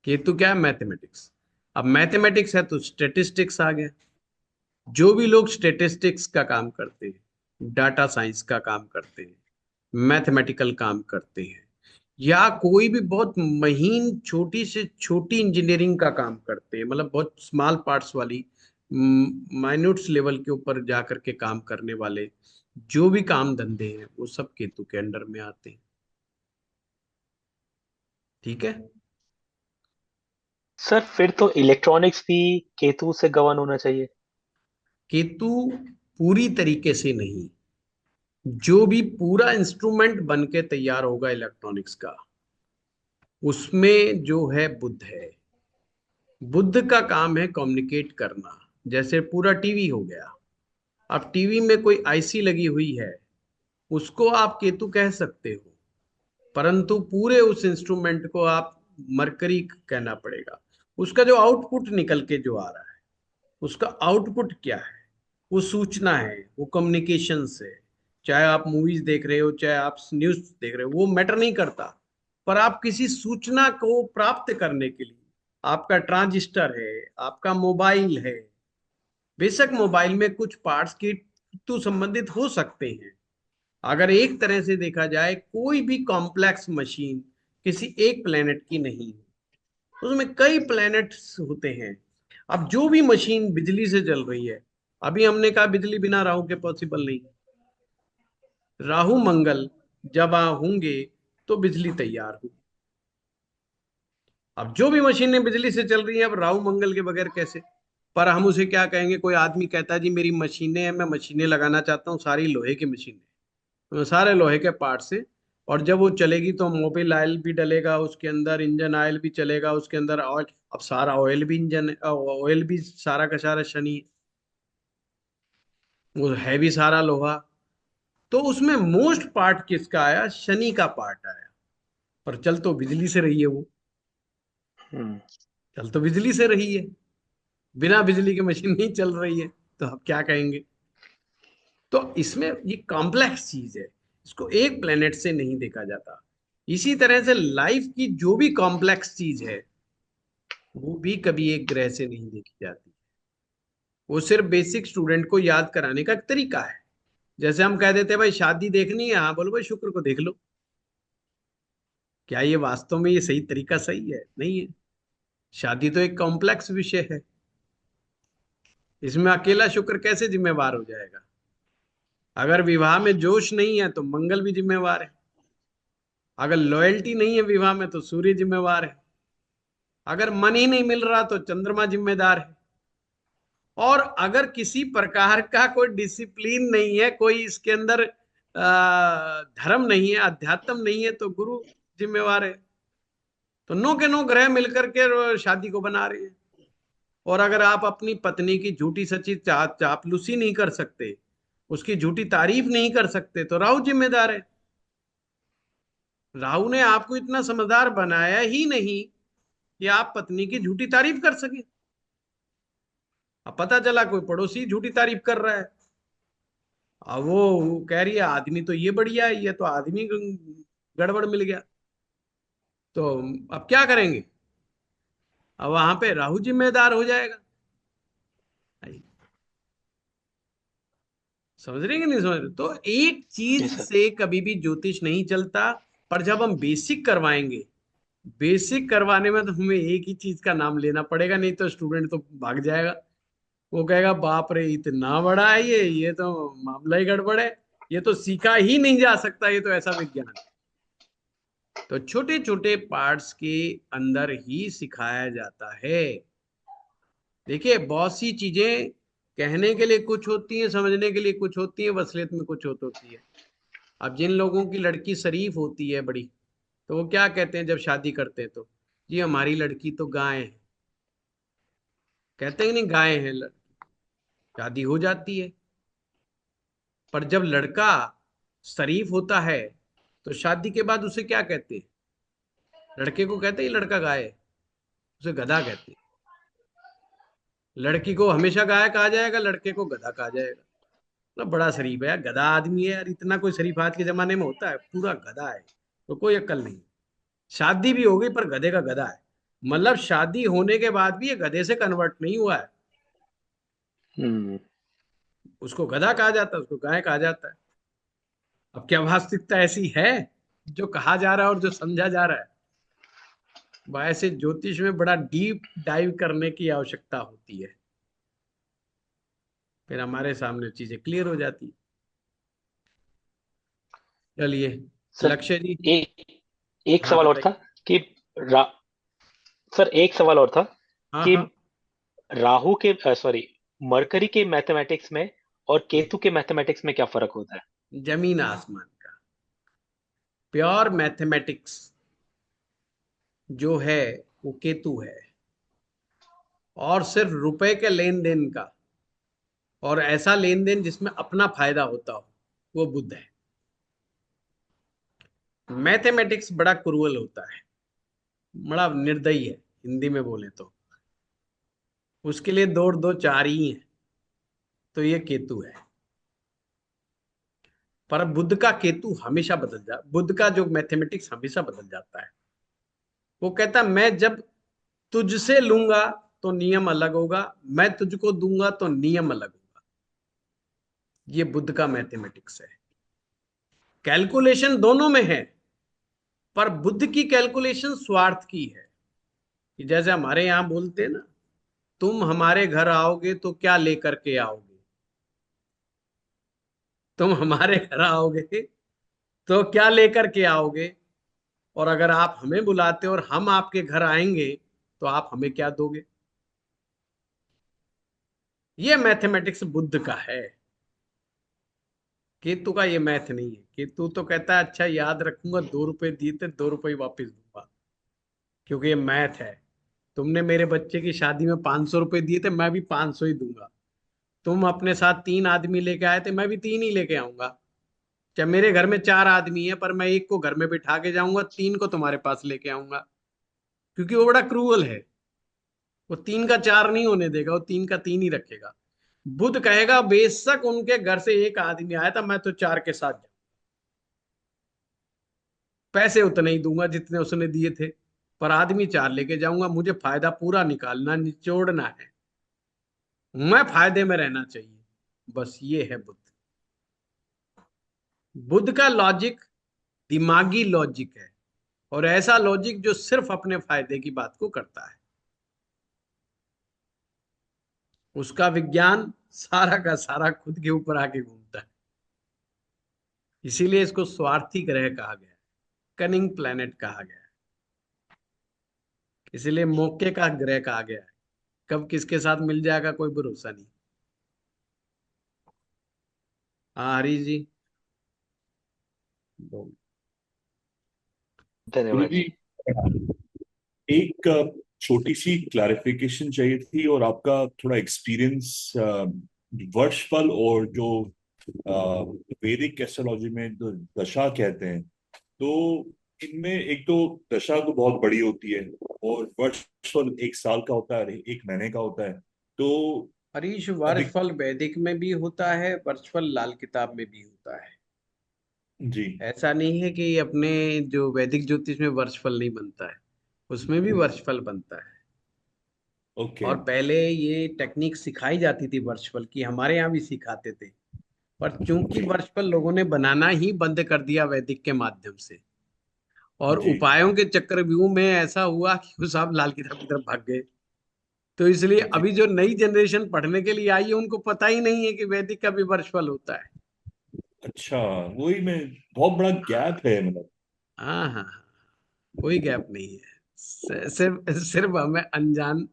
केतु क्या है? मैथमेटिक्स। अब मैथमेटिक्स है तो स्टेटिस्टिक्स आ गया। जो भी लोग स्टेटिस्टिक्स का काम करते हैं, डाटा साइंस का काम करते हैं, मैथमेटिकल काम करते हैं, या कोई भी बहुत महीन छोटी से छोटी इंजीनियरिंग का काम करते हैं, मतलब बहुत स्मॉल पार्ट्स वाली, माइन्यूट्स लेवल के ऊपर जा करके काम करने वाले जो भी काम धंधे हैं, वो सब केतु के अंडर में आते हैं। ठीक है। सर फिर तो इलेक्ट्रॉनिक्स भी केतु से गवर्न होना चाहिए। केतु पूरी तरीके से नहीं, जो भी पूरा इंस्ट्रूमेंट बन के तैयार होगा इलेक्ट्रॉनिक्स का, उसमें जो है बुध है। बुद्ध का काम है कम्युनिकेट करना, जैसे पूरा टीवी हो गया। अब टीवी में कोई आईसी लगी हुई है, उसको आप केतु कह सकते हो, परंतु पूरे उस इंस्ट्रूमेंट को आप मरकरी कहना पड़ेगा। उसका जो आउटपुट निकल के जो आ रहा है, उसका आउटपुट क्या है? वो सूचना है, वो कम्युनिकेशन है। चाहे आप मूवीज देख रहे हो, चाहे आप न्यूज देख रहे हो, वो मैटर नहीं करता। पर आप किसी सूचना को प्राप्त करने के लिए, आपका ट्रांजिस्टर है, आपका मोबाइल है, बेशक मोबाइल में कुछ पार्ट्स की तो संबंधित हो सकते हैं। अगर एक तरह से देखा जाए, कोई भी कॉम्प्लेक्स मशीन किसी एक प्लेनेट की नहीं है, उसमें कई प्लैनेट्स होते हैं। अब जो भी मशीन बिजली से चल रही है, अभी हमने कहा बिजली बिना राहु के पॉसिबल नहीं। राहु मंगल जब होंगे तो बिजली तैयार होगी। अब जो भी मशीनें बिजली से चल रही है, अब राहु मंगल के बगैर कैसे? पर हम उसे क्या कहेंगे? कोई आदमी कहता है जी मेरी मशीनें हैं, मैं मशीनें लगाना चाहता हूँ, सारी लोहे की मशीनें, तो सारे लोहे के पार्ट से, और जब वो चलेगी तो मोबिल ऑयल भी डलेगा उसके अंदर, इंजन ऑयल भी चलेगा उसके अंदर, ऑयल, अब सारा ऑयल भी इंजन ऑयल भी सारा का सारा शनि, वो है भी सारा लोहा। तो उसमें मोस्ट पार्ट किसका आया? शनि का पार्ट आया। पर चल तो बिजली से रही है वो, हम्म। चल तो बिजली से रही है, बिना बिजली की मशीन नहीं चल रही है, तो अब क्या कहेंगे? तो इसमें ये कॉम्प्लेक्स चीज है, इसको एक प्लेनेट से नहीं देखा जाता। इसी तरह से लाइफ की जो भी कॉम्प्लेक्स चीज है, वो भी कभी एक ग्रह से नहीं देखी जाती। वो सिर्फ बेसिक स्टूडेंट को याद कराने का एक तरीका है। जैसे हम कह देते हैं भाई शादी देखनी है, हाँ बोलो भाई शुक्र को देख लो। क्या ये वास्तव में ये सही तरीका सही है? नहीं है। शादी तो एक कॉम्प्लेक्स विषय है, इसमें अकेला शुक्र कैसे जिम्मेवार हो जाएगा? अगर विवाह में जोश नहीं है तो मंगल भी जिम्मेवार है, अगर लॉयल्टी नहीं है विवाह में तो सूर्य जिम्मेवार है, अगर मन ही नहीं मिल रहा तो चंद्रमा जिम्मेदार है, और अगर किसी प्रकार का कोई डिसिप्लिन नहीं है, कोई इसके अंदर धर्म नहीं है, अध्यात्म नहीं है, तो गुरु जिम्मेवार है। तो नो के नो ग्रह मिलकर के शादी को बना रहे हैं। और अगर आप अपनी पत्नी की झूठी सच्ची चापलूसी नहीं कर सकते, उसकी झूठी तारीफ नहीं कर सकते, तो राहु जिम्मेदार है। राहु ने आपको इतना समझदार बनाया ही नहीं कि आप पत्नी की झूठी तारीफ कर सके। अब पता चला कोई पड़ोसी झूठी तारीफ कर रहा है, अब वो कह रही है आदमी तो ये बढ़िया है, ये तो आदमी गड़बड़ मिल गया, तो अब क्या करेंगे? अब वहां पे राहु जिम्मेदार हो जाएगा। समझ रहे कि नहीं समझ रहे? तो एक जी चीज सर। से कभी भी ज्योतिष नहीं चलता। पर जब हम बेसिक करवाएंगे, बेसिक करवाने में तो हमें एक ही चीज का नाम लेना पड़ेगा, नहीं तो स्टूडेंट तो भाग जाएगा। वो कहेगा बाप रे इतना बड़ा है ये तो मामला ही गड़बड़ है, ये तो सीखा ही नहीं जा सकता, ये तो ऐसा विज्ञान। तो छोटे छोटे पार्ट्स के अंदर ही सिखाया जाता है। देखिए बहुत सी चीजें कहने के लिए कुछ होती हैं, समझने के लिए कुछ होती है, वसलियत में कुछ होती है। अब जिन लोगों की लड़की शरीफ होती है बड़ी, तो वो क्या कहते हैं जब शादी करते हैं? तो जी हमारी लड़की तो गाय है, कहते हैं कि नहीं गाय है लड़की, शादी हो जाती है। पर जब लड़का शरीफ होता है तो शादी के बाद उसे क्या कहते हैं? लड़के को कहते हैं ये लड़का गाय है, उसे गधा कहते हैं। लड़की को हमेशा गाय कहा जाएगा, लड़के को गधा कहा जाएगा। मतलब बड़ा शरीफ है यार, गधा आदमी है यार, इतना कोई शरीफ आज के जमाने में होता है? पूरा गधा है, तो कोई अक्ल नहीं। शादी भी हो गई पर गधे का गधा है, मतलब शादी होने के बाद भी ये गधे से कन्वर्ट नहीं हुआ है। हम्म। उसको गधा कहा जाता है, उसको गाय कहा जाता है। अब क्या वास्तविकता ऐसी है जो कहा जा रहा है और जो समझा जा रहा है? वैसे ज्योतिष में बड़ा डीप डाइव करने की आवश्यकता होती है, फिर हमारे सामने चीजें क्लियर हो जाती है। चलिए सर लक्ष्य जी। एक एक हाँ सवाल और बताइए। था कि रा, सर एक सवाल और था हाँ कि हाँ। राहु के सॉरी मरकरी के मैथमेटिक्स में और केतु के मैथमेटिक्स में क्या फर्क होता है? जमीन आसमान का। प्योर मैथमेटिक्स जो है वो केतु है, और सिर्फ रुपए के लेन देन का, और ऐसा लेन देन जिसमें अपना फायदा होता हो, वो बुध है। मैथमेटिक्स बड़ा क्रूअल होता है, बड़ा निर्दयी है, हिंदी में बोले तो। उसके लिए दो और दो चार ही है, तो ये केतु है। पर बुध का केतु हमेशा बदल जा, बुध का जो मैथमेटिक्स हमेशा बदल जाता है। वो कहता मैं जब तुझसे लूंगा तो नियम अलग होगा, मैं तुझको दूंगा तो नियम अलग होगा। ये बुद्ध का मैथमेटिक्स है। कैलकुलेशन दोनों में है, पर बुद्ध की कैलकुलेशन स्वार्थ की है। कि जैसे हमारे यहां बोलते हैं ना, तुम हमारे घर आओगे तो क्या लेकर के आओगे, तुम हमारे घर आओगे तो क्या लेकर के आओगे, और अगर आप हमें बुलाते और हम आपके घर आएंगे तो आप हमें क्या दोगे। ये मैथमेटिक्स बुद्ध का है। केतु का ये मैथ नहीं है। केतु तो कहता है अच्छा याद रखूंगा, 2 रुपए दिए थे 2 रुपए वापस दूंगा, क्योंकि ये मैथ है। तुमने मेरे बच्चे की शादी में 500 रुपए दिए थे, मैं भी 500 ही दूंगा। तुम अपने साथ 3 आदमी लेके आए थे, मैं भी 3 ही लेके आऊंगा। क्या मेरे घर में 4 आदमी है, पर मैं एक को घर में बिठा के जाऊंगा, 3 को तुम्हारे पास लेके आऊंगा, क्योंकि वो बड़ा क्रूअल है। वो 3 का 4 नहीं होने देगा, वो 3 का 3 ही रखेगा। बुद्ध कहेगा बेशक उनके घर से एक आदमी आया था, मैं तो 4 के साथ जाऊं, पैसे उतने ही दूंगा जितने उसने दिए थे, पर आदमी 4 लेके जाऊंगा। मुझे फायदा पूरा निकालना, निचोड़ना है, मैं फायदे में रहना चाहिए। बस ये है बुद्ध। बुद्ध का लॉजिक दिमागी लॉजिक है, और ऐसा लॉजिक जो सिर्फ अपने फायदे की बात को करता है। उसका विज्ञान सारा का सारा खुद के ऊपर आके घूमता है। इसीलिए इसको स्वार्थी ग्रह कहा गया है, कनिंग प्लैनेट कहा गया है, इसीलिए मौके का ग्रह कहा गया है। कब किसके साथ मिल जाएगा कोई भरोसा नहीं। हाँ हरी जी, बोल। धन्यवाद गुरुजी, जी। एक छोटी सी क्लैरिफिकेशन चाहिए थी, और आपका थोड़ा एक्सपीरियंस वर्षफल और जो वैदिक एस्ट्रोलॉजी में जो दशा कहते हैं, तो इनमें एक तो दशा तो बहुत बड़ी होती है, और वर्षफल 1 साल का होता है, 1 महीने का होता है। तो हरीश, अभी वर्षफल वैदिक में भी होता है, वर्षफल लाल किताब में भी होता है। जी, ऐसा नहीं है कि अपने जो वैदिक ज्योतिष में वर्षफल नहीं बनता है, उसमें भी वर्षफल बनता है। ओके, और पहले ये टेक्निक सिखाई जाती थी वर्षफल की, हमारे यहाँ भी सिखाते थे, पर चूंकि जी, वर्षफल लोगों ने बनाना ही बंद कर दिया वैदिक के माध्यम से, और जी, उपायों के चक्रव्यूह में ऐसा हुआ कि वो सब लाल किताब की तरफ भाग गए। तो इसलिए जी। अभी जो नई जनरेशन पढ़ने के लिए आई है, उनको पता ही नहीं है कि वैदिक का भी वर्षफल होता है। अच्छा, वही में बहुत बड़ा गैप है, मतलब। हाँ हाँ हाँ, कोई गैप नहीं है। सिर्फ सिर्फ हमें अनजान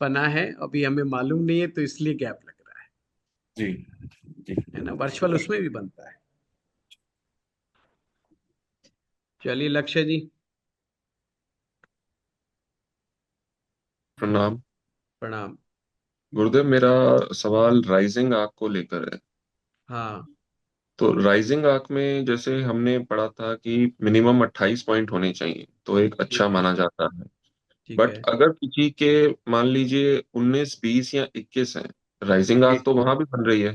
पना है, अभी हमें मालूम नहीं है, तो इसलिए गैप लग रहा जी, जी। है ना। वर्चुअल उसमें भी बनता है। चलिए लक्ष्य जी। प्रणाम प्रणाम। गुरुदेव। मेरा सवाल राइजिंग आर्क को लेकर है। हाँ तो राइजिंग आर्क में जैसे हमने पढ़ा था कि मिनिमम 28 पॉइंट होने चाहिए तो एक अच्छा ठीक है। माना जाता है। ठीक बट है अगर किसी के मान लीजिए 19, 20 या 21 है, राइजिंग जी आर्क तो वहां भी बन रही है,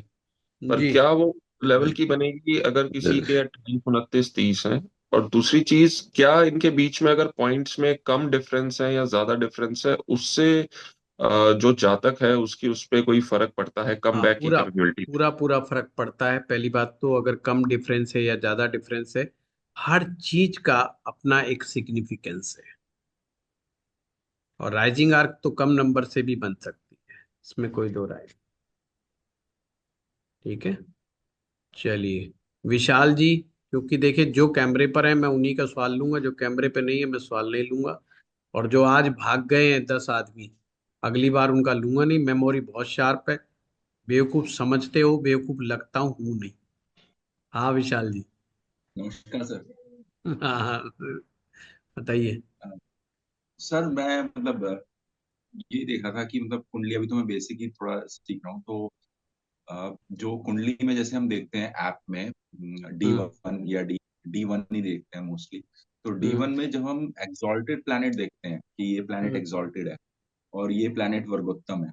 पर जी। क्या वो लेवल की बनेगी अगर किसी के 28, 29, 30 है? और दूसरी चीज, क्या इनके बीच में अगर पॉइंट्स में कम डिफरेंस है या ज्यादा डिफरेंस है, उससे जो जातक है उसकी उस पे कोई फर्क पड़ता है, कम हाँ, बैक की पूरा कैपेबिलिटी पे? पूरा पूरा फर्क पड़ता है। पहली बात तो अगर कम डिफरेंस है या ज्यादा डिफरेंस है, हर चीज का अपना एक सिग्निफिकेंस है। और राइजिंग आर्क तो कम नंबर से भी बन सकती है, इसमें कोई दो राय नहीं। ठीक है। चलिए विशाल जी, क्योंकि देखिए जो कैमरे पर है मैं उन्हीं का सवाल लूंगा, जो कैमरे पे नहीं है मैं सवाल नहीं लूंगा। और जो आज भाग गए हैं 10 आदमी, अगली बार उनका लूंगा नहीं। मेमोरी बहुत शार्प है। बेवकूफ समझते हो, बेवकूफ लगता हूँ नहीं। हाँ विशाल जी। नमस्कार सर। हाँ हाँ, बताइए। सर मैं मतलब ये देख रहा था कि मतलब कुंडली, अभी तो मैं बेसिक ही थोड़ा सीख रहा हूँ, तो जो कुंडली में जैसे हम देखते हैं ऐप में हम्म D1 या डी वन ही देखते हैं मोस्टली। तो D1 हम्म में जब हम एक्सॉल्टेड प्लैनेट देखते हैं कि ये प्लैनेट हम्म एक्सॉल्टेड है और ये प्लैनेट वर्गोत्तम है,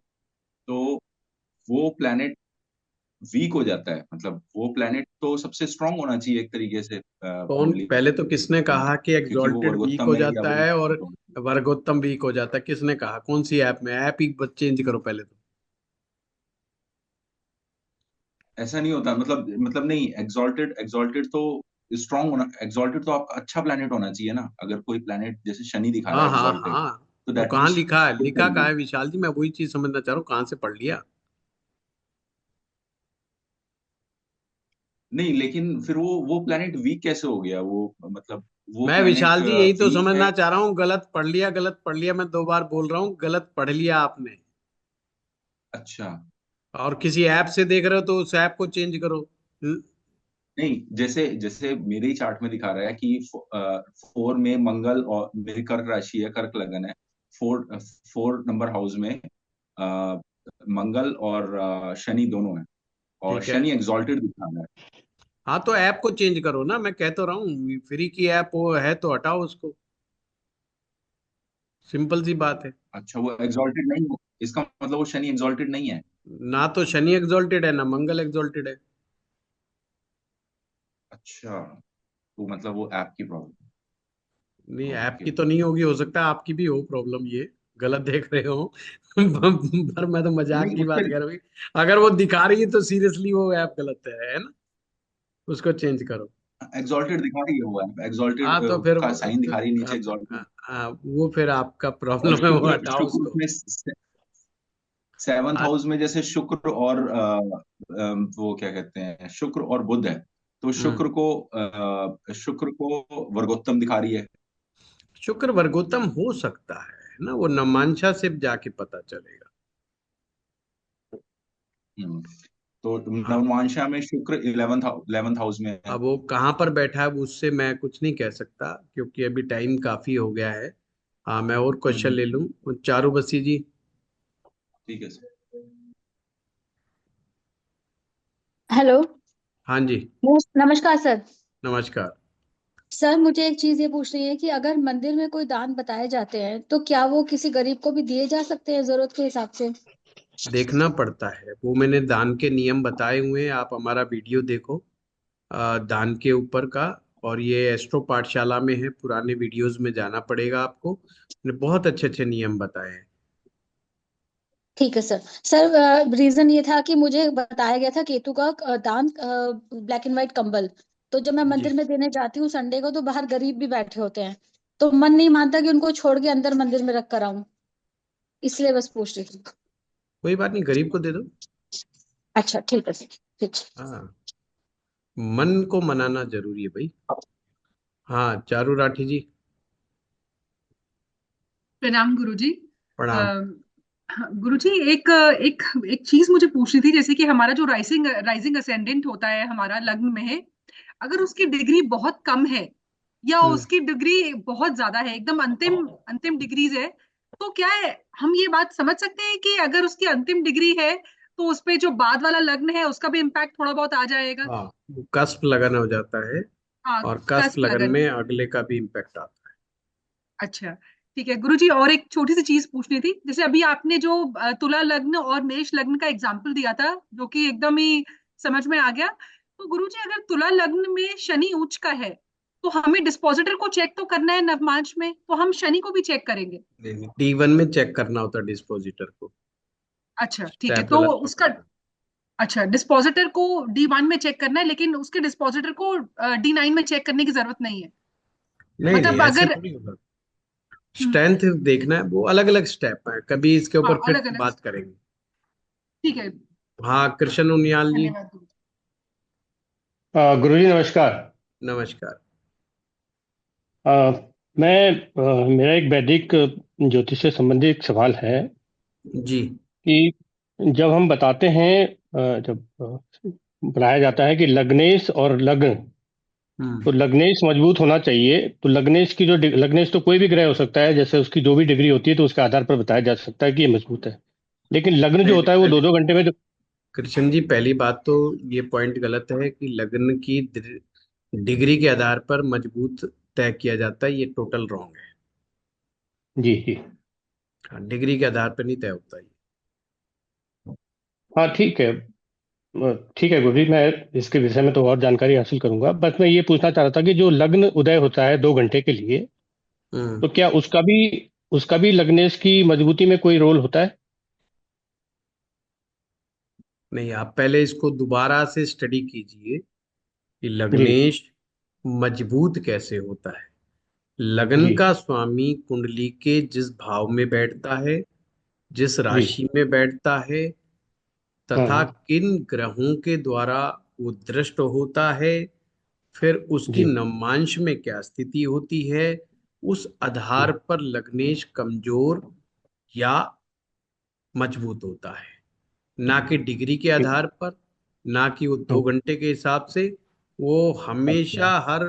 तो वो प्लैनेट वीक हो जाता है। मतलब वो प्लैनेट तो सबसे स्ट्रांग होना चाहिए एक तरीके से कौन कुंडली पहले तो किसने में, कहा कि क्योंकि वो एग्जॉल्टेड वीक हो वर्गोत्तम है या जाता वो है और वर्गोत्तम वीक हो जाता है? किसने कहा? कौन सी ऐप में? ऐप ही चेंज करो पहले तो। ऐसा नहीं होता, मतलब नहीं, एग्जॉल्टेड एग्जॉल्टेड तो स्ट्रांग होना, एग्जॉल्टेड तो आपका अच्छा प्लेनेट होना चाहिए ना। अगर कोई प्लेनेट जैसे शनि दिखा रहा हाँ है हाँ एग्जॉल्टेड, हाँ। तो वो दैट कहाँ मीन्स लिखा है? गुड लिखा फॉर कहाँ यू। है विशाल जी? मैं वही चीज समझना चाह रहा हूँ, कहाँ से पढ़ लिया? नहीं, लेकिन फिर वो प्लेनेट वीक कैसे हो गया? वो मतलब वो मैं प्लेनेट विशाल जी यही तो वीक है। समझना चाह रहा हूँ। गलत पढ़ लिया, गलत पढ़ लिया। मैं 2 बार बोल रहा हूँ, गलत पढ़ लिया आपने। अच्छा, और किसी ऐप से देख रहे हो तो उस ऐप को चेंज करो। नहीं, जैसे जैसे मेरे ही चार्ट में दिखा रहा है कि 4 में मंगल, और मेरी कर्क राशि है, कर्क लगन है। 4 नंबर हाउस में अ, मंगल और शनि दोनों है, और ठीक है। शनि एग्जॉल्टेड दिखा रहा है। हाँ तो ऐप को चेंज करो ना। मैं कह तो रहा हूँ, फ्री की ऐप वो है तो हटाओ उसको। सिंपल सी बात है। अच्छा, वो एग्जॉल्टेड नहीं हो, इसका मतलब वो शनि एग्जॉल्टेड नहीं है। ना तो शनि एग्जॉल्टेड है ना मंगल एग्जॉल्टेड है। अच्छा, तो मतलब वो ऐप की प्रॉब्लम। नहीं, ऐप ओके की तो ओके। नहीं होगी। हो सकता है आपकी भी हो प्रॉब्लम, ये गलत देख रहे हो। पर मैं तो मजाक नहीं, की उस बात पर कर रहा हूँ। अगर वो दिखा रही है तो सीरियसली वो ऐप गलत है ना? उसको चेंज करो। एग्जॉल्टेड दिखा रही है, वो ऐप एग्जॉल्टेड हाँ तो फिर का साइन दिखा रही है नीचे अब एग्जॉल्टेड। वो फिर आपका और प्रॉब्लम है, वो शुक्र हटाओ शुक्र उसको। उसमें 7th हाँ हाउस में जैसे शुक्र और वो क्या कहते हैं, शुक्र और बुध है। तो हम्म। शुक्र को वर्गोत्तम दिखा रही है। शुक्र वर्गोत्तम हो सकता है ना, वो नमांशा से जाके पता चलेगा। हम्म, तो हाँ। नवमांशा में शुक्र 11th हाउस में है। अब वो कहाँ पर बैठा है उससे मैं कुछ नहीं कह सकता, क्योंकि अभी टाइम काफी हो गया है। हाँ, मैं और क्वेश्चन ले हम्म। लूँ। चारू बसी जी। ठीक है सर। हेलो। हाँ जी। नमस्कार सर। नमस्कार। सर मुझे एक चीज ये पूछनी है कि अगर मंदिर में कोई दान बताए जाते हैं तो क्या वो किसी गरीब को भी दिए जा सकते हैं जरूरत के हिसाब से? देखना पड़ता है, वो मैंने दान के नियम बताए हुए हैं। आप हमारा वीडियो देखो दान के ऊपर का। और ये एस्ट्रो पाठशाला में है, पुराने वीडियोस में जाना पड़ेगा आपको। मैंने बहुत अच्छे अच्छे नियम बताए हैं। ठीक है सर। सर रीजन ये था कि मुझे बताया गया था केतु का दान ब्लैक एंड व्हाइट कंबल। तो जब मैं जी। मंदिर में देने जाती हूँ संडे को तो बाहर गरीब भी बैठे होते हैं। तो मन नहीं मानता कि उनको छोड़ के अंदर मंदिर में रख कर आऊं। इसलिए बस पूछ रही थी। कोई बात नहीं, गरीब को दे दो। अच्छा ठीक है सर। ठीक। हाँ, मन को मनाना जरूरी है भाई। हाँ, चारू राठी जी। प्रणाम गुरुजी। अ, प्रणाम। गुरुजी एक एक एक चीज मुझे पूछनी थी, जैसे कि हमारा जो राइजिंग राइजिंग असेंडेंट होता है हमारा लग्न में है, अगर उसकी डिग्री बहुत कम है या हम्म। उसकी डिग्री बहुत ज्यादा है, एकदम अंतिम अंतिम डिग्रीज है, तो क्या है, हम ये बात समझ सकते हैं कि अगर उसकी अंतिम डिग्री है तो उस पे जो बाद वाला लग्न है उसका भी इम्पैक्ट थोड़ा बहुत आ जाएगा? हाँ, वो कस्प लगन हो जाता है। हाँ, और कस्प कस्प लगन लगन। में अगले का भी इम्पैक्ट आता अच्छा ठीक है गुरुजी, और एक छोटी सी चीज पूछनी थी। जैसे अभी आपने जो तुला लग्न और मेष लग्न का एग्जाम्पल दिया था जो कि एकदम ही समझ में आ गया, तो गुरुजी अगर तुला लग्न में शनि उच्च का है तो हमें डिस्पोजिटर को चेक तो करना है नवमांश में, तो हम शनि को भी चेक करेंगे? है। D1 में चेक करना होता है डिस्पोजिटर को। अच्छा ठीक है, स्टेप तो गलत उसका, पकड़ना। अच्छा डिस्पोजिटर को D1 में चेक करना है लेकिन उसके डिस्पोजिटर को D9 में चेक करने की जरूरत नहीं है? नहीं नहीं, मतलब ऐसे अगर, थोड़ी होगा। हम्म, स्ट्रेंथ देखना है, वो अलग अलग स्टेप है, कभी इसके हाँ ऊपर फिर अलग अलग, बात करेंगे। ठीक है। हाँ, कृष्ण उनियाल जी। धन्यवाद गुरु। गुरुजी नमस्कार। नमस्कार। अ, मेरा एक वैदिक ज्योतिष से संबंधित एक सवाल है जी। कि जब हम बताते हैं, जब बताया जाता है कि लग्नेश और लग्न, तो हम्म। लग्नेश मजबूत होना चाहिए, तो लग्नेश की जो लग्नेश तो कोई भी ग्रह हो सकता है, जैसे उसकी जो भी डिग्री होती है तो उसके आधार पर बताया जा सकता है कि ये मजबूत है। लेकिन लग्न जो पहले होता है वो दो पहले दो घंटे में कृष्ण जी, पहली बात तो ये पॉइंट गलत है कि लग्न की डिग्री के आधार पर मजबूत तय किया जाता है। ये टोटल रॉन्ग है। जी जी। हाँ, डिग्री के आधार पर नहीं तय होता ये। हाँ ठीक है। ठीक है गुरु जी, मैं इसके विषय में तो और जानकारी हासिल करूंगा। बस मैं ये पूछना चाह रहा था कि जो लग्न उदय होता है 2 घंटे के लिए, तो क्या उसका भी लग्नेश की मजबूती में कोई रोल होता है? नहीं, आप पहले इसको दोबारा से स्टडी कीजिए कि जी लग्नेश मजबूत कैसे होता है। लगन जी का स्वामी कुंडली के जिस भाव में बैठता है, जिस जी। राशि में बैठता है, हाँ तथा हाँ। किन ग्रहों के द्वारा वो दृष्ट होता है, फिर उसकी जी नवमांश में क्या स्थिति होती है, उस आधार जी पर लग्नेश कमजोर या मजबूत होता है। ना कि डिग्री के ठीक। आधार पर, ना कि वो 2 घंटे के हिसाब से। वो अच्छा, हमेशा हर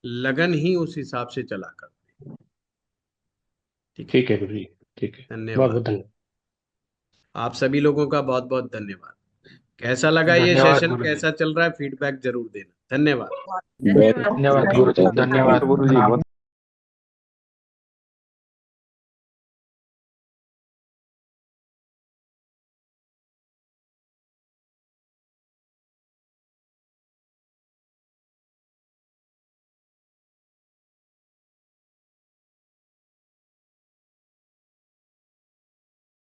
लगन ही उस हिसाब से चला करते हैं। ठीक है। ठीक है गुरु जी, ठीक है। बहुत धन्यवाद। बहुत धन्यवाद। आप सभी लोगों का बहुत बहुत धन्यवाद। कैसा लगा ये धन्यवाद सेशन, गुरुजी। कैसा चल रहा है, फीडबैक जरूर देना। धन्यवाद। धन्यवाद धन्यवाद गुरुजी, धन्यवाद। गुरु जी बहुत